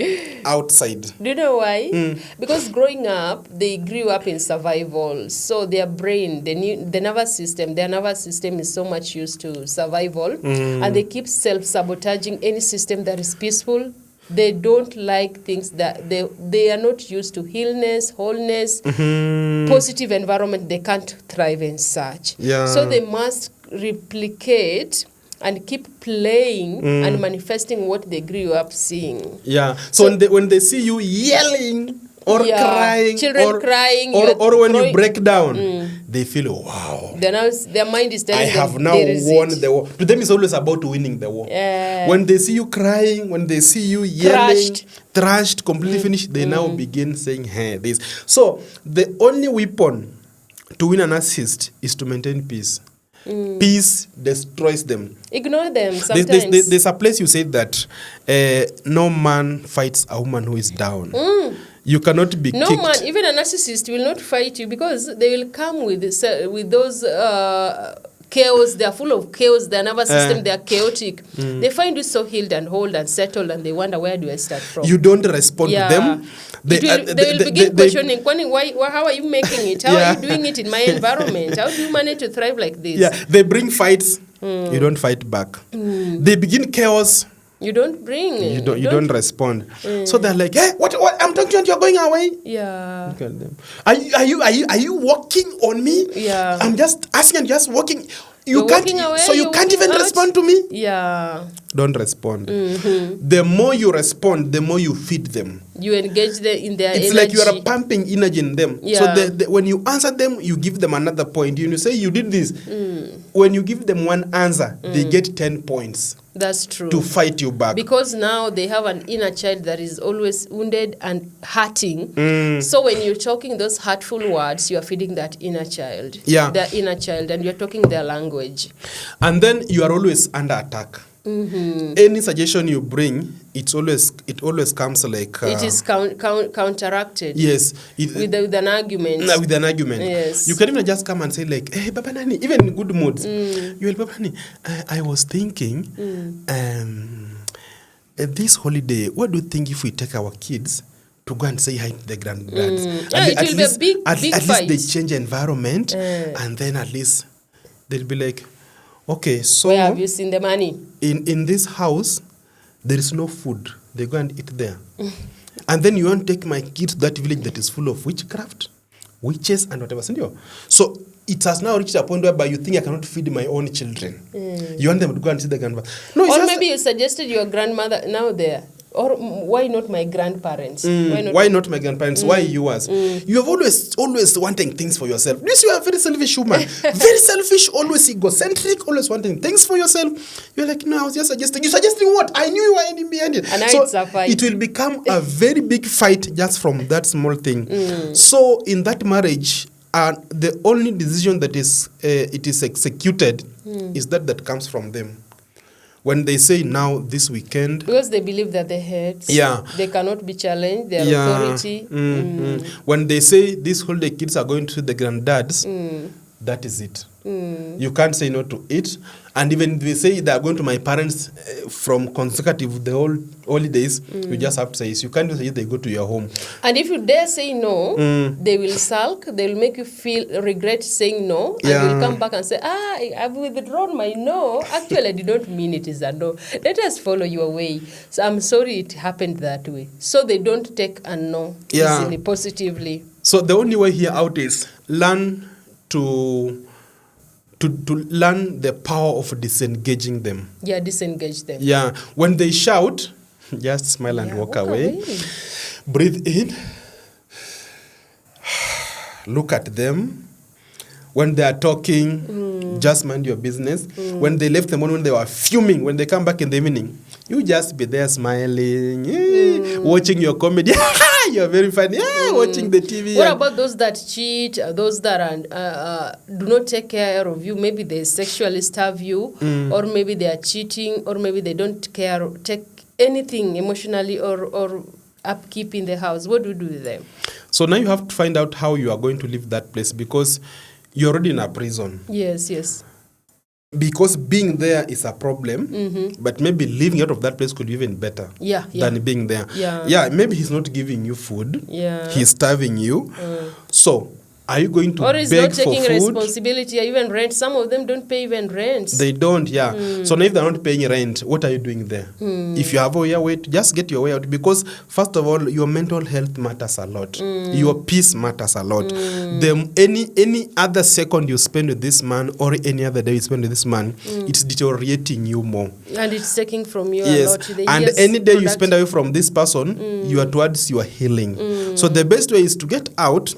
outside. Do you know why? Because growing up, they grew up in survival. So their brain, their nervous system is so much used to survival. And they keep self-sabotaging any system that is peaceful. They don't like things that they are not used to illness, wholeness, positive environment. They can't thrive in such. Yeah. So they must replicate and keep playing and manifesting what they grew up seeing. Yeah. So when they see you yelling or crying, children crying, or when you break down, they feel, wow. Their mind is telling I have now won the war. To them, it's always about winning the war. Yeah. When they see you crying, when they see you yelling, thrashed, completely finished, they now begin saying, hey, this. So the only weapon to win a narcissist is to maintain peace. Peace destroys them. Ignore them sometimes. There's a place you say that no man fights a woman who is down. You cannot be kicked. No man, even a narcissist will not fight you because they will come with those chaos. They are full of chaos. Their nervous system, they are chaotic. They find you so healed and whole and settled, and they wonder, where do I start from? You don't respond to them. They will begin questioning, how are you making it? How are you doing it in my environment? How do you manage to thrive like this? Yeah, they bring fights. You don't fight back. They begin chaos. You don't bring. You don't respond. So they're like, hey, what? I'm talking to you and you're going away. Yeah. Look at them. Are you walking on me? Yeah. I'm just asking and just walking. You can't even respond to me? Yeah. Don't respond. The more you respond, the more you feed them. You engage them in their energy. It's like you are pumping energy in them. Yeah. So when you answer them, you give them another point. You say you did this. When you give them one answer, they get 10 points. That's true. To fight you back. Because now they have an inner child that is always wounded and hurting. So when you're talking those hurtful words, you are feeding that inner child. Yeah. Their inner child, and you're talking their language. And then you are always under attack. Any suggestion you bring, it always comes like... it is counteracted. Yes. With an argument. With an argument. Yes. You can even just come and say like, hey, Baba Nani, even in good moods. You will, Baba Nani, I was thinking, this holiday, what do you think if we take our kids to go and say hi to the granddads? It will be a big at fight. least they change environment, and then at least they'll be like, okay, so... Where have you seen the money? In this house, there is no food. They go and eat there. And then you want to take my kids to that village that is full of witchcraft, witches, and whatever. So it has now reached a point whereby you think I cannot feed my own children. You want them to go and see the grandmother. No, or maybe you suggested your grandmother now there. Or why not my grandparents? Why not my grandparents? Why yours? You have always wanting things for yourself. This you are a very selfish woman. Very selfish, always egocentric, always wanting things for yourself. You're like, no, I was just suggesting. You're suggesting what? I knew you were in behind it. And now so it's a fight. It will become a very big fight just from that small thing. So in that marriage, the only decision that is executed is that comes from them. When they say now this weekend... Because they believe that they're heads. Yeah. They cannot be challenged. Their authority. When they say this holiday kids are going to the granddads, that is it. You can't say no to it. And even if they say they are going to my parents from consecutive the whole holidays, you just have to say yes. You can't say they go to your home. And if you dare say no, they will sulk. They will make you feel regret saying no. And will come back and say, I've withdrawn my no. Actually, I did not mean it is a no. Let us follow your way. So I'm sorry it happened that way. So they don't take a no easily, positively. So the only way here out is learn to learn the power of disengaging them. Yeah, disengage them. Yeah. When they shout, just smile and walk away. Breathe in. Look at them. When they are talking, just mind your business. When they left the morning, when they were fuming, when they come back in the evening, you just be there smiling, watching your comedy. You're very funny. Watching the TV. What about those that cheat, those that do not take care of you? Maybe they sexually starve you, or maybe they are cheating, or maybe they don't take anything emotionally or upkeep in the house. What do you do with them? So now you have to find out how you are going to leave that place, because you're already in a prison. Yes. Because being there is a problem, but maybe living out of that place could be even better than being there. Yeah, maybe he's not giving you food. Yeah. He's starving you. So are you going to or is beg not taking for food? responsibility, or even rent? Some of them don't pay even rent. They don't, So now if they're not paying rent, what are you doing there? If you have a way, just get your way out, because first of all, your mental health matters a lot. Your peace matters a lot. Any other second you spend with this man, or any other day you spend with this man, it's deteriorating you more. And it's taking from you a lot. And any day you spend away from this person, you are towards your healing. So the best way is to get out.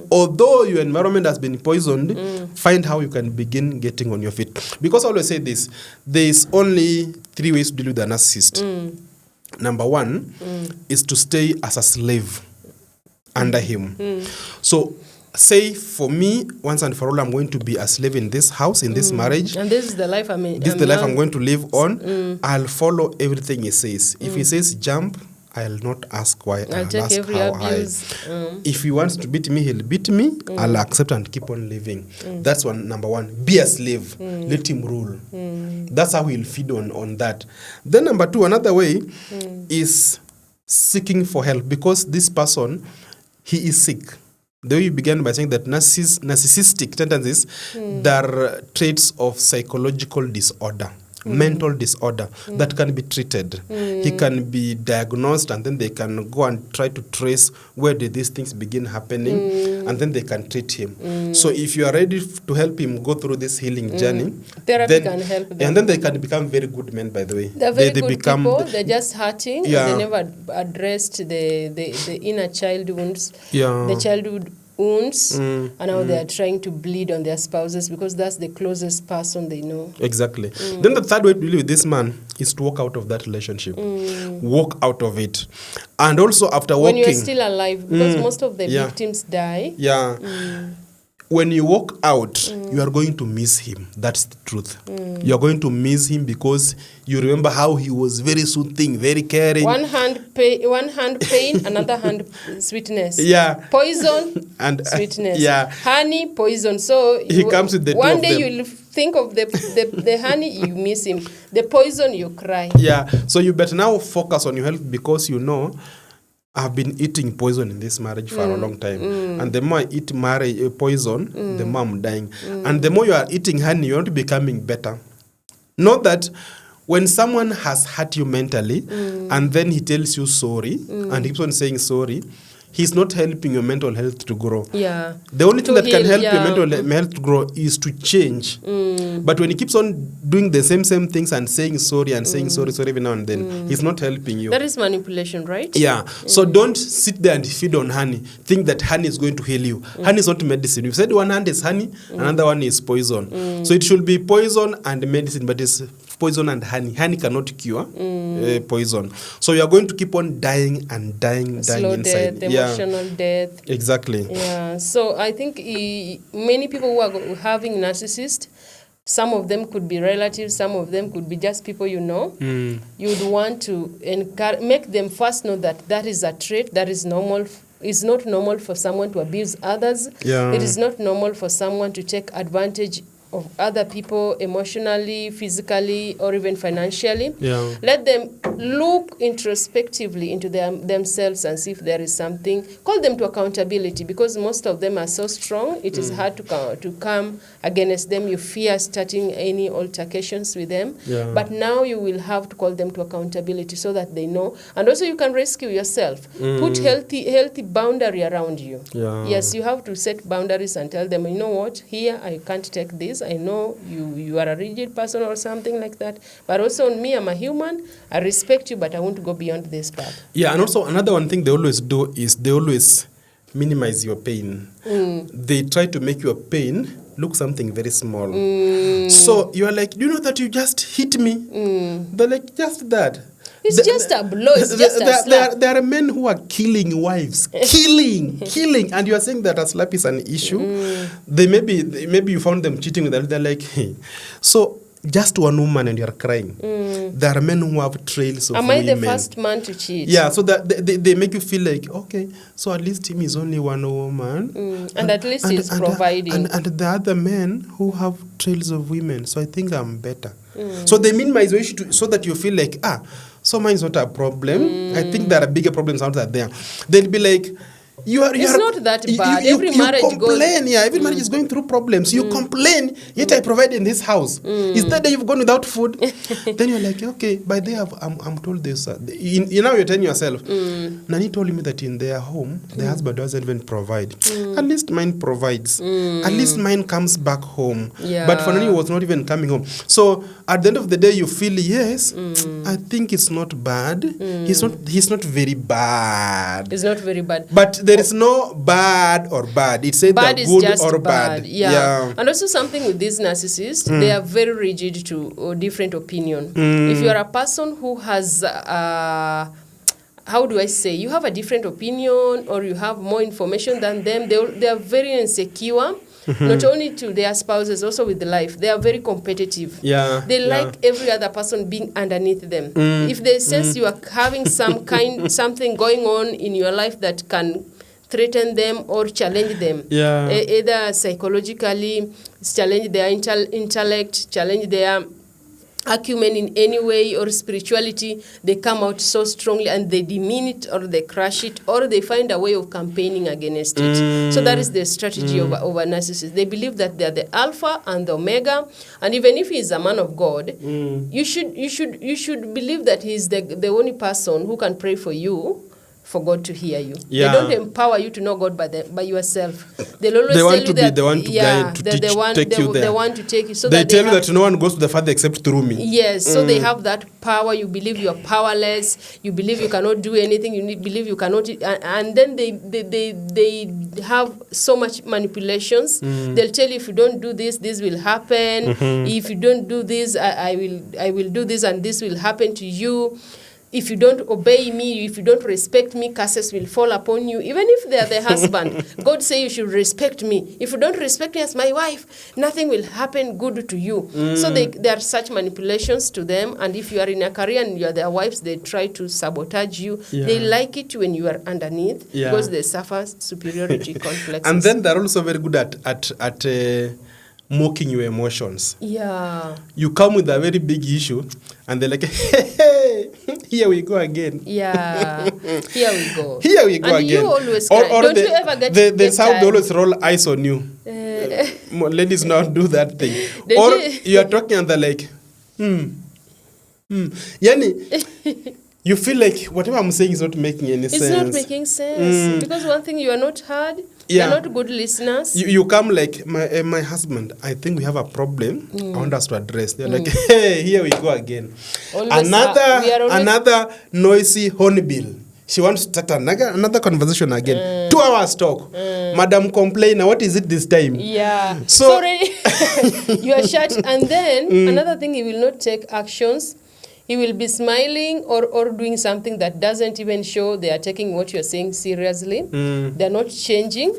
Although your environment has been poisoned, find how you can begin getting on your feet. Because I always say this, there is only 3 ways to deal with a narcissist. Number 1 is to stay as a slave under him. So say for me, once and for all, I'm going to be a slave in this house, in this marriage. And this is the life This is the life I'm going to live on. I'll follow everything he says. If he says jump, I'll not ask why. I'll take ask every how abuse. If he wants to beat me, he'll beat me. I'll accept and keep on living. That's number 1. Be a slave. Let him rule. That's how he'll feed on that. Then number 2, another way is seeking for help, because this person, he is sick. The way you began by saying that narcissistic tendencies, there are traits of psychological disorder. Mental disorder that can be treated. He can be diagnosed, and then they can go and try to trace where did these things begin happening, and then they can treat him. So if you are ready to help him go through this healing journey, therapy can help them. And then they can become very good men, by the way. They're very good people. They're just hurting. They never addressed the inner child wounds, the childhood wounds, and now they are trying to bleed on their spouses, because that's the closest person they know. Exactly. Then the third way to deal with this man is to walk out of that relationship. Walk out of it. And also after walking, when you're still alive, because most of the victims die. When you walk out, you are going to miss him. That's the truth. You are going to miss him, because you remember how he was very soothing, very caring. One hand pain, another hand sweetness. Poison and sweetness. Honey, poison. So he comes with the two one of day them. you'll think of the honey, you miss him. The poison, you cry. So you better now focus on your health, because you know, I've been eating poison in this marriage for a long time. And the more I eat poison, the more I'm dying. And the more you are eating honey, you're not becoming better. Not that when someone has hurt you mentally, and then he tells you sorry, and he keeps on saying sorry, he's not helping your mental health to grow. The only thing that can help your mental health to grow is to change. But when he keeps on doing the same things and saying sorry and saying sorry every now and then, he's not helping you. That is manipulation, right? So don't sit there and feed on honey. Think that honey is going to heal you. Honey is not medicine. You've said one hand is honey, another one is poison. So it should be poison and medicine, but it's poison and honey. Honey cannot cure poison. So you are going to keep on dying and dying Slow inside. Death, emotional death. Exactly. So I think many people who are having narcissists, some of them could be relatives, some of them could be just people you know. You would want to make them first know that is a trait that is normal. It's not normal for someone to abuse others. It is not normal for someone to take advantage of other people emotionally, physically, or even financially. Let them look introspectively into themselves and see if there is something. Call them to accountability, because most of them are so strong. It is hard to come against them. You fear starting any altercations with them. But now you will have to call them to accountability so that they know. And also you can rescue yourself. Put healthy boundary around you. Yes, you have to set boundaries and tell them, you know what, here I can't take this. I know you are a rigid person or something like that. But also on me, I'm a human. I respect you, but I won't go beyond this path. And also another one thing they always do is they always minimize your pain. They try to make your pain look something very small. So you are like, do you know that you just hit me? They're like, just that. It's just a blow. It's just a slap. There are men who are killing wives, killing, and you are saying that a slap is an issue. They maybe you found them cheating with that. They're like, hey. So just one woman and you're crying. There are men who have trails of women. Am I the first man to cheat? Yeah, so that they make you feel like, okay, so at least him is only one woman. And at least he's providing. And the other men who have trails of women, so I think I'm better. So they minimize your issue so that you feel like, so mine is not a problem. I think there are bigger problems out there. They'll be like, it's not that bad. Every marriage complain. Every marriage is going through problems. You complain, yet I provide in this house. Is that day you've gone without food? Then you're like, okay, by day I'm told this. You're telling yourself, Nani told me that in their home, the husband doesn't even provide. At least mine provides. At least mine comes back home. Yeah. But for Nani, was not even coming home. So at the end of the day, you feel, yes, I think it's not bad. He's not very bad. It's not very bad. But there is no bad or bad. It's either bad is good just or bad. Yeah. And also something with these narcissists, they are very rigid to different opinion. If you are a person who has, how do I say, you have a different opinion or you have more information than them, they are very insecure. Not only to their spouses, also with the life. They are very competitive. They like every other person being underneath them. If they sense you are having something going on in your life that can threaten them or challenge them, either psychologically, challenge their intellect, challenge their acumen in any way, or spirituality, they come out so strongly and they demean it or they crush it or they find a way of campaigning against it. So that is the strategy of a narcissist. They believe that they are the alpha and the omega, and even if he is a man of God, you should believe that he is the only person who can pray for you, for God to hear you. They don't empower you to know God by yourself. They'll always tell you that they want to guide, to teach, take you there. They want to take you. So they tell you that no one goes to the Father except through me. Yes, so they have that power. You believe you are powerless. You believe you cannot do anything. You believe you cannot, and then they have so much manipulations. They'll tell you, if you don't do this, this will happen. If you don't do this, I will do this, and this will happen to you. If you don't obey me, if you don't respect me, curses will fall upon you. Even if they are the husband, God say you should respect me. If you don't respect me as my wife, nothing will happen good to you. So there are such manipulations to them. And if you are in a career and you are their wives, they try to sabotage you. They like it when you are underneath because they suffer superiority complexes. And then they're also very good at mocking your emotions. You come with a very big issue and they're like, hey, here we go again. Here we go. Here we go and again. You always cry. Don't you ever get That's how they always roll eyes on you. Ladies now do that thing. Or you are talking and they're like, Yani, you feel like whatever I'm saying is not making any sense. It's not making sense. Because one thing, you are not heard. You're not good listeners. You come like, my husband, I think we have a problem. I want us to address. They're like, hey, here we go again. Another noisy hornbill. She wants to start another conversation again. 2 hours talk. Madam complainer, what is it this time? So sorry. You are shut. And then another thing, he will not take actions. He will be smiling or doing something that doesn't even show they are taking what you're saying seriously. They're not changing.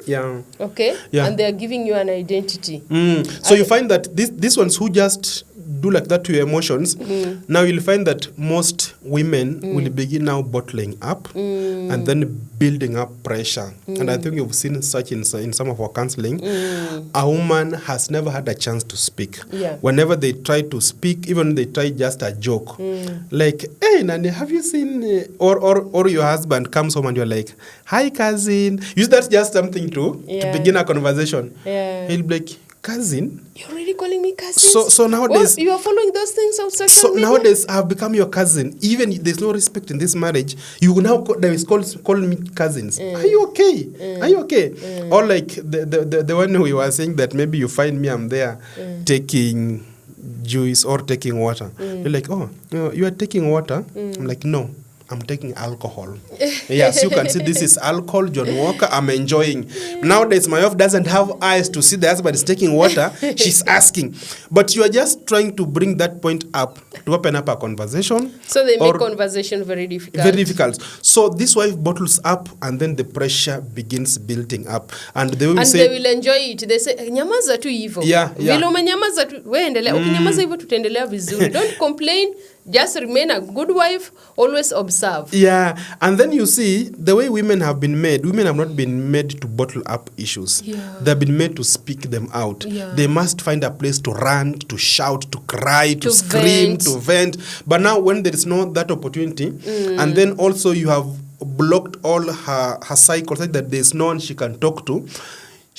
Okay? And they're giving you an identity. So you find that these ones who just do like that to your emotions, now you'll find that most women will begin now bottling up and then building up pressure. And I think you've seen such in some of our counseling. A woman has never had a chance to speak. Whenever they try to speak, even they try just a joke, like, hey, Nani, have you seen, or your husband comes home and you're like, hi, cousin. That's just something to begin a conversation. He'll be like, cousin? You're really calling me cousin? So nowadays... you are following those things on social media? So nowadays, I've become your cousin. Even if there's no respect in this marriage, you will now call me cousins. Are you okay? Are you okay? Or like the one we were saying that maybe you find me, I'm there taking juice or taking water. You're like, oh, you are taking water? I'm like, no. I'm taking alcohol. Yes, you can see this is alcohol, John Walker, I'm enjoying. Nowadays, my wife doesn't have eyes to see the husband is taking water. She's asking. But you are just trying to bring that point up to open up a conversation. So they make conversation very difficult. Very difficult. So this wife bottles up and then the pressure begins building up. And they will say... they will enjoy it. They say, nyamaza tu hivyo. Yeah. Vile umenyamaza tu, we endelea. Ukinyamaza hivyo tutaendelea vizuri. Don't complain. Just remain a good wife. Always observe. Yeah. And then you see, the way women have not been made to bottle up issues. Yeah. They've been made to speak them out. Yeah. They must find a place to rant, to shout, to cry, to scream, vent. to vent. But now when there is not that opportunity, and then also you have blocked all her cycles, like that there's no one she can talk to,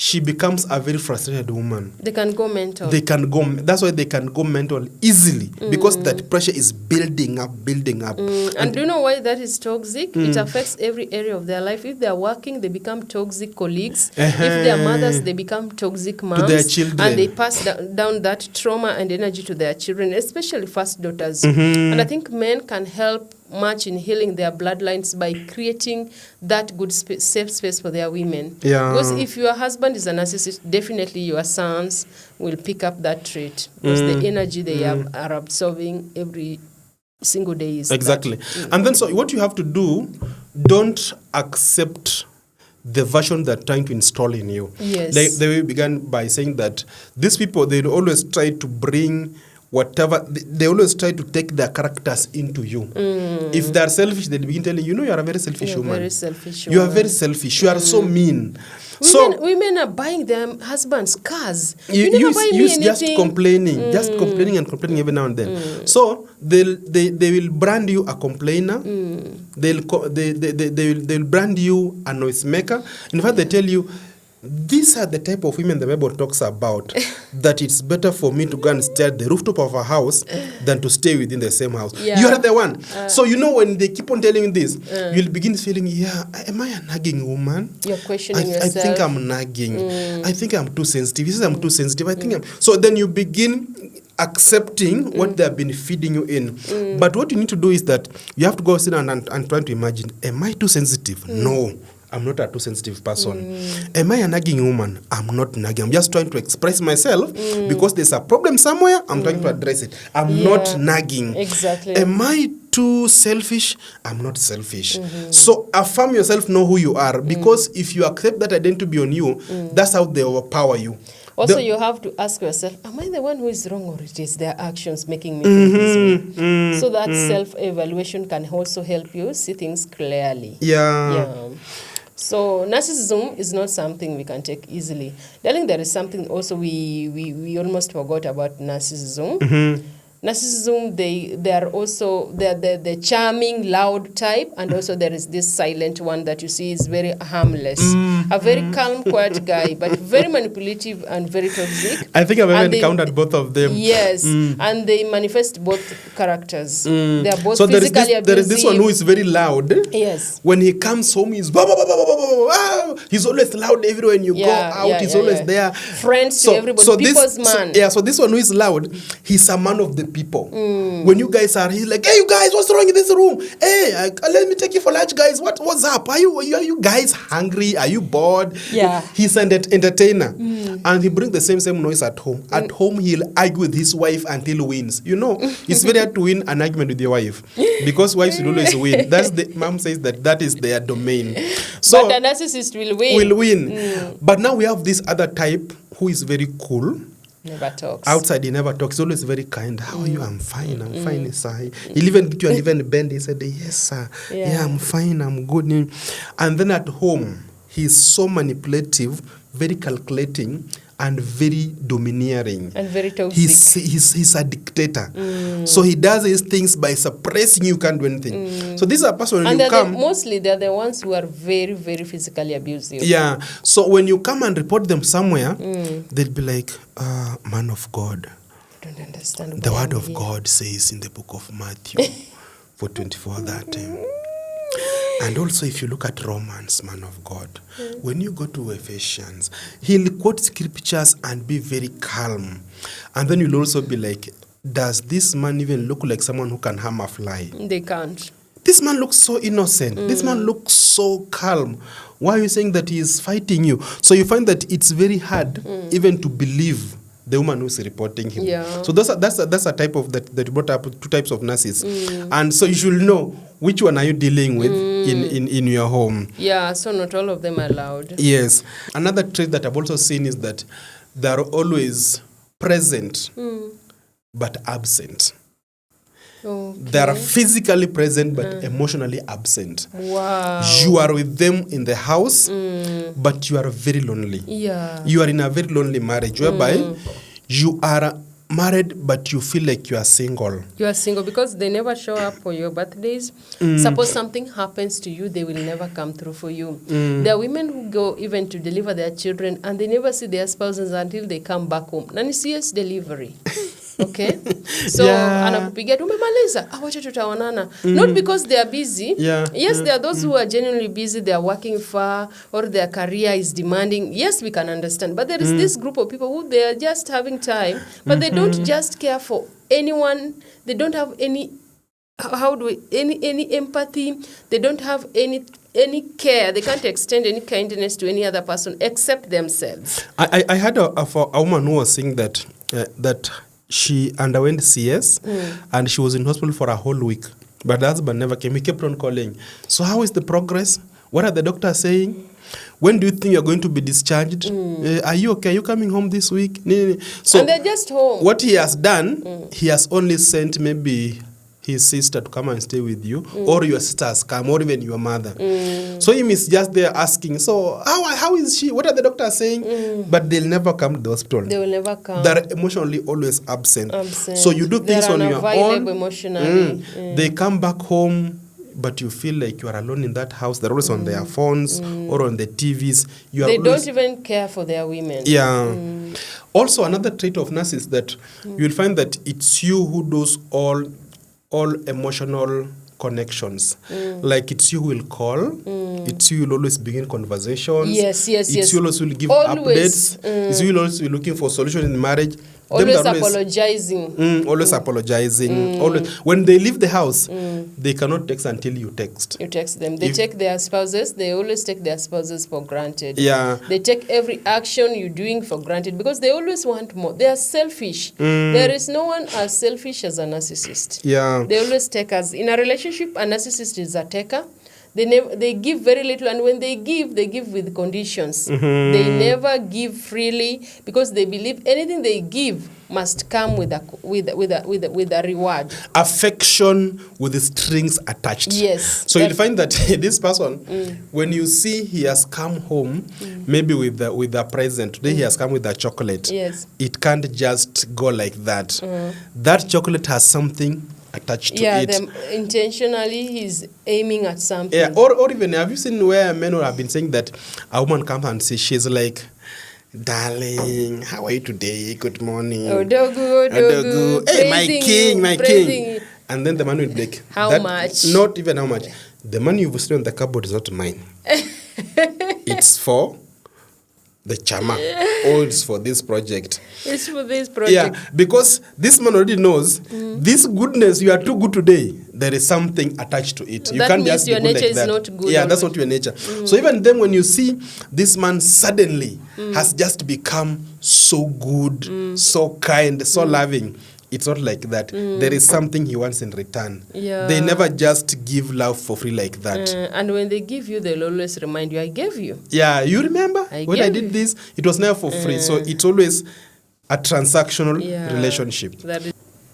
she becomes a very frustrated woman. They can go mental. That's why they can go mental easily, because that pressure is building up. And do you know why that is toxic? It affects every area of their life. If they are working, they become toxic colleagues. If they are mothers, they become toxic moms. To their children. And they pass down that trauma and energy to their children, especially first daughters. And I think men can help much in healing their bloodlines by creating that good safe space for their women. Yeah. Because if your husband is a narcissist, definitely your sons will pick up that trait, because the energy they are absorbing every single day is exactly that. And then so what you have to do, don't accept the version they're trying to install in you. Yes. They began by saying that these people, they always try to bring whatever, they always try to take their characters into you. If they're selfish, they begin telling you, you are a very selfish woman. Very selfish You are very selfish. You are so mean. Women are buying their husbands cars. You never buy me anything. Just complaining every now and then. So they will brand you a complainer. They'll brand you a noisemaker. In fact, they tell you, these are the type of women the Bible talks about, that it's better for me to go and stay at the rooftop of a house than to stay within the same house. Yeah. You are the one. So when they keep on telling you this, you'll begin feeling, am I a nagging woman? You're questioning yourself. I think I'm nagging. I think I'm too sensitive. He says I'm too sensitive. I think So then you begin accepting what they have been feeding you in. But what you need to do is that you have to go sit and try to imagine, am I too sensitive? No. I'm not a too sensitive person. Am I a nagging woman? I'm not nagging. I'm just trying to express myself because there's a problem somewhere. I'm trying to address it. I'm not nagging. Exactly. Am I too selfish? I'm not selfish. So affirm yourself, know who you are, because if you accept that identity on you, that's how they overpower you. Also, you have to ask yourself, am I the one who is wrong, or it is their actions making me feel this way? So that self-evaluation can also help you see things clearly. Yeah. So narcissism is not something we can take easily. Darling, there is something also we almost forgot about narcissism. Narcissism, they are also the charming, loud type, and also there is this silent one that you see is very harmless, a very calm, quiet guy, but very manipulative and very toxic. I think I've even encountered both of them. Yes, and they manifest both characters. They are both so physically abusive. There is this one who is very loud. Yes. When he comes home, he's he's always loud everywhere. When you go out, he's always there. Friends to everybody, people's man. So this one who is loud, he's a man of the people. When you guys are, he's like, hey, you guys, what's wrong in this room? Hey, let me take you for lunch, guys. What's up? Are you guys hungry? Are you bored? Yeah. He's an entertainer. And he brings the same noise at home. At home, he'll argue with his wife until he wins. It's very hard to win an argument with your wife, because wives will always win. Mom says that is their domain. So, but a narcissist will win. But now we have this other type who is very cool. Never talks. Outside, he never talks. He's always very kind. How are you? I'm fine. I'm fine, sir. He'll even get you and even bend. He said, yes, sir. Yeah, I'm fine. I'm good. And then at home, he's so manipulative, very calculating, and very domineering. And very toxic. He's a dictator. So he does his things by suppressing you, can't do anything. So this is a person when you come... mostly they're the ones who are very, very physically abusive. Yeah. So when you come and report them somewhere, they'll be like, man of God. I don't understand. The word of God says in the book of Matthew 4:24 that... And also, if you look at Romans, man of God, when you go to Ephesians, he'll quote scriptures and be very calm. And then you'll also be like, does this man even look like someone who can harm a fly? They can't. this man looks so innocent. This man looks so calm. Why are you saying that he is fighting you? So you find that it's very hard even to believe the woman who's reporting him. Yeah. So that's a type of that you brought up, two types of narcissists. And so you should know which one are you dealing with in your home. Yeah, so not all of them are allowed. Yes. Another trait that I've also seen is that they are always present but absent. Okay. They are physically present but emotionally absent. Wow. You are with them in the house, but you are very lonely. Yeah. You are in a very lonely marriage whereby you are married but you feel like you are single. You are single because they never show up for your birthdays. Suppose something happens to you, they will never come through for you. There are women who go even to deliver their children and they never see their spouses until they come back home. Narcissist delivery. Okay? So, anakupigia tumemaliza. Wacha tutaonana. Not because they are busy. Yes, there are those who are genuinely busy, they are working far, or their career is demanding. Yes, we can understand. But there is this group of people who they are just having time, but they don't just care for anyone. They don't have any any empathy. They don't have any care. They can't extend any kindness to any other person except themselves. I had a woman who was saying that that she underwent CS and she was in hospital for a whole week. But the husband never came. He kept on calling. So how is the progress? What are the doctors saying? When do you think you're going to be discharged? Are you okay? Are you coming home this week? So and they're just home. What he has done, he has only sent maybe his sister to come and stay with you, or your sister has come, or even your mother. So him is just there asking, so how is she? What are the doctors saying? But they'll never come to the hospital. They will never come. They're emotionally always absent. So you do things on your own. Emotionally. They come back home, but you feel like you are alone in that house. They're always on their phones or on the TVs. They don't even care for their women. Yeah. Also, another trait of narcissists that you'll find that it's you who does all emotional connections. Like it's you who will call, it's you who will always begin conversations. Yes. It's you always will give updates. It's you who always will looking for solutions in marriage. Always apologizing. Always apologizing. Always. When they leave the house, they cannot text until you text. You text them. They take their spouses. They always take their spouses for granted. Yeah. They take every action you're doing for granted because they always want more. They are selfish. There is no one as selfish as a narcissist. Yeah. They always take us. In a relationship, a narcissist is a taker. They give very little, and when they give with conditions. They never give freely because they believe anything they give must come with a reward. Affection with the strings attached. Yes. So you'll find that this person, when you see he has come home, maybe with the present, today he has come with a chocolate. Yes. It can't just go like that. That chocolate has something attached to it. Yeah, intentionally he's aiming at something. Yeah, or even, have you seen where men have been saying that a woman comes and says, she's like, darling, how are you today? Good morning. Odogu. Hey, my king. And then the man will be like, how much? Not even how much. The money you've seen on the cupboard is not mine. It's for the chama, or it's for this project. It's for this project. Yeah, because this man already knows this goodness, you are too good today. There is something attached to it. You that can't means just your be good nature like is that. not good. Yeah, that's not your nature. So even then, when you see this man suddenly has just become so good, so kind, so loving, it's not like that. There is something he wants in return. Yeah. They never just give love for free like that. And when they give you, they'll always remind you, I gave you. Yeah, you remember when I did this? It was never for free. So it's always a transactional relationship.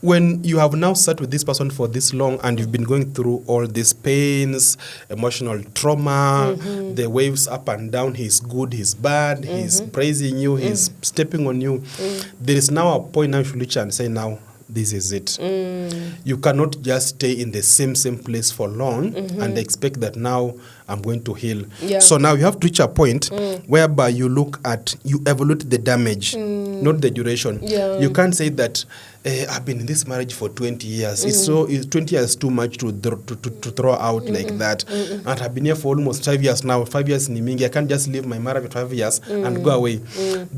When you have now sat with this person for this long and you've been going through all these pains, emotional trauma, the waves up and down, he's good, he's bad, he's praising you, he's stepping on you. There is now a point now you should reach and say, now, this is it. You cannot just stay in the same place for long and expect that now I'm going to heal. Yeah. So now you have to reach a point whereby you evaluate the damage, not the duration. Yeah. You can't say that I've been in this marriage for 20 years. It's 20 years too much to throw out like that. And I've been here for almost 5 years now. 5 years in Nimingi. I can't just leave my marriage for 5 years and go away.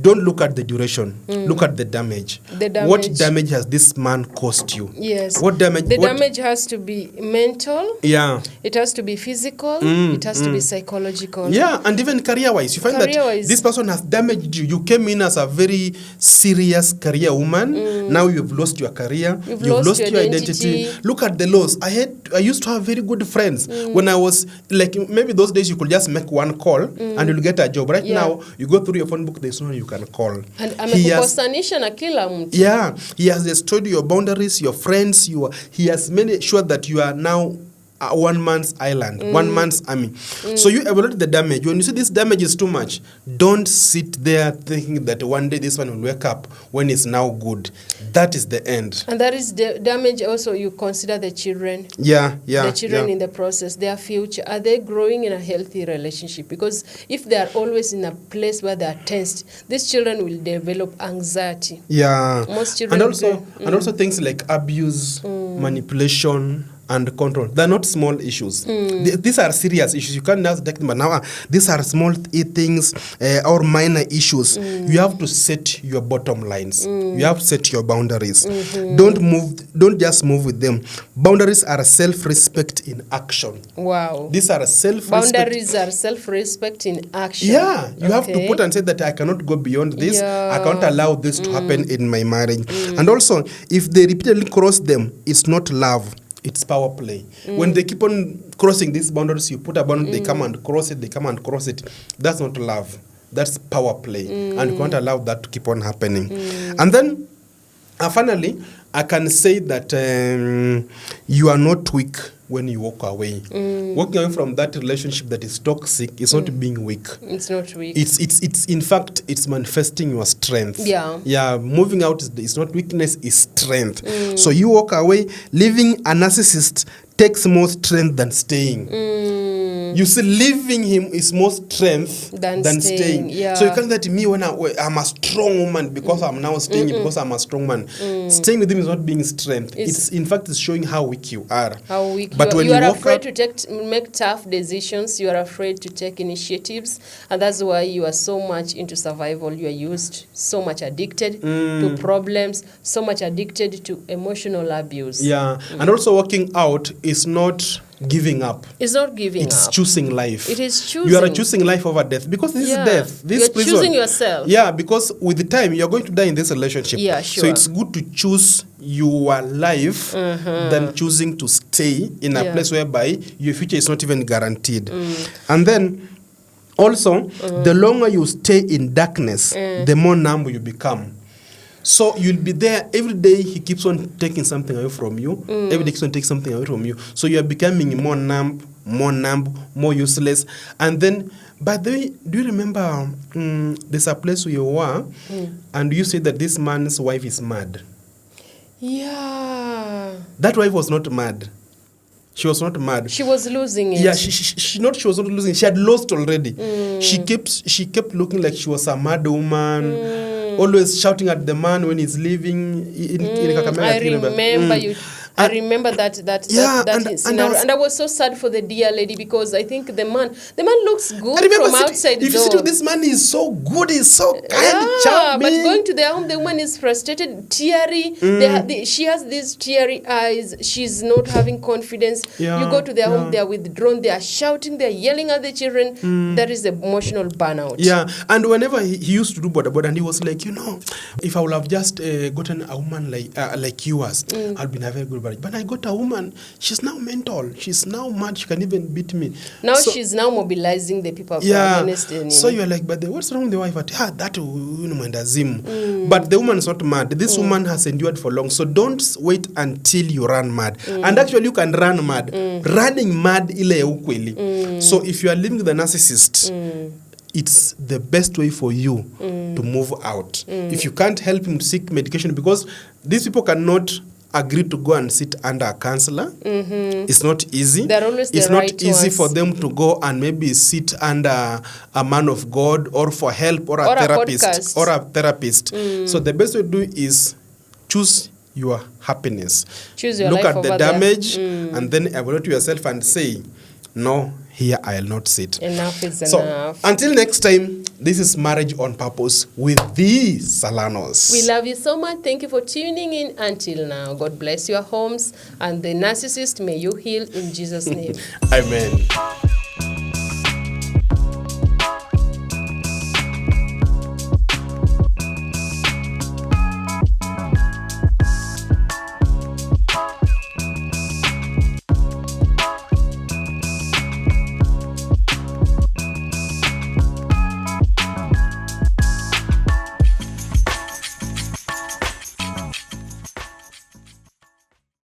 Don't look at the duration. Look at the damage. What damage has this man caused you? Yes. What damage? The damage has to be mental. Yeah. It has to be physical. It has to be psychological. Yeah, and even career-wise. You find that this person has damaged you. You came in as a very serious career woman. Now you've lost your career. You've lost your identity. Look at the loss. I used to have very good friends. When I was, like, maybe those days you could just make one call and you'll get a job. Right now, you go through your phone book, there's no one you can call. And amekukosanisha na kila mtu. Yeah, he has destroyed your boundaries, your friends. He has made sure that you are now a one man's island, one man's army. So you evaluate the damage. When you see this damage is too much, don't sit there thinking that one day this one will wake up when it's now good. That is the end. And that is the damage. Also, you consider the children. Yeah. The children in the process, their future. Are they growing in a healthy relationship? Because if they are always in a place where they are tensed, these children will develop anxiety. Yeah. Most children and also things like abuse, manipulation, and control. They're not small issues. These are serious issues. You can't just take them, but now these are small things or minor issues. You have to set your bottom lines. You have to set your boundaries. Don't just move with them. Boundaries are self-respect in action. Wow. These are self-respect. Boundaries are self-respect in action. Yeah. You have to put and say that I cannot go beyond this. I can't allow this to happen in my marriage. And also, if they repeatedly cross them, it's not love. It's power play. When they keep on crossing these boundaries, you put a boundary, they come and cross it, That's not love. That's power play. And you can't allow that to keep on happening. And then, finally, I can say that you are not weak when you walk away. Walking away from that relationship that is toxic is not being weak. It's not weak. It's in fact, it's manifesting your strength. Yeah. Moving out is not weakness, is strength. So you walk away. Leaving a narcissist takes more strength than staying. You see, leaving him is more strength than staying. Yeah. So you can't say to me when I'm a strong woman because I'm now staying because I'm a strong man. Staying with him is not being strength. It's in fact it's showing how weak you are. How weak. But when you are afraid to make tough decisions. You are afraid to take initiatives, and that's why you are so much into survival. You are used, so much addicted to problems, so much addicted to emotional abuse. Yeah, and also walking out is not giving up. It's not giving up. It's choosing life. It is choosing. You are choosing life over death because this is death. This you're choosing yourself. Yeah, because with the time you're going to die in this relationship. Yeah, sure. So it's good to choose your life than choosing to stay in a place whereby your future is not even guaranteed. And then also, the longer you stay in darkness, the more numb you become. So you'll be there every day. He keeps on taking something away from you. Every day he keeps on taking something away from you. So you are becoming more numb, more useless. And then, by the way, do you remember there's a place where you were and you said that this man's wife is mad? Yeah. That wife was not mad. She was not mad. She was losing it. Yeah, she was not losing. She had lost already. She kept looking like she was a mad woman. Always shouting at the man when he's leaving in Kakamega. I remember that scenario. And I was so sad for the dear lady because I think the man looks good from outside. If you see this man is so good, he's so kind, charming. But going to their home, the woman is frustrated, teary. She has these teary eyes. She's not having confidence. Yeah, you go to their home, they are withdrawn. They are shouting. They are yelling at the children. That is emotional burnout. Yeah, and whenever he used to do boda, and he was like, if I would have just gotten a woman like yours, I'll be in a very good. But I got a woman, she's now mental, she's now mad, she can even beat me. Now she's now mobilizing the people. So you're like, but what's wrong with the wife? But but the woman is not mad. This woman has endured for long. So don't wait until you run mad. And actually you can run mad. Running mad ile ukweli. So if you are living with a narcissist, it's the best way for you to move out. If you can't help him seek medication, because these people cannot agree to go and sit under a counselor. It's not easy. They're always it's the not right easy ones. for them to go and maybe sit under a man of God or for help or a therapist. So the best way to do is choose your happiness. Choose your Look life at the over there. damage and then evaluate yourself and say, no, here I'll not sit. Enough is So enough. until next time, this is Marriage on Purpose with the Salanos. We love you so much. Thank you for tuning in until now. God bless your homes. And the narcissist, may you heal in Jesus' name. Amen.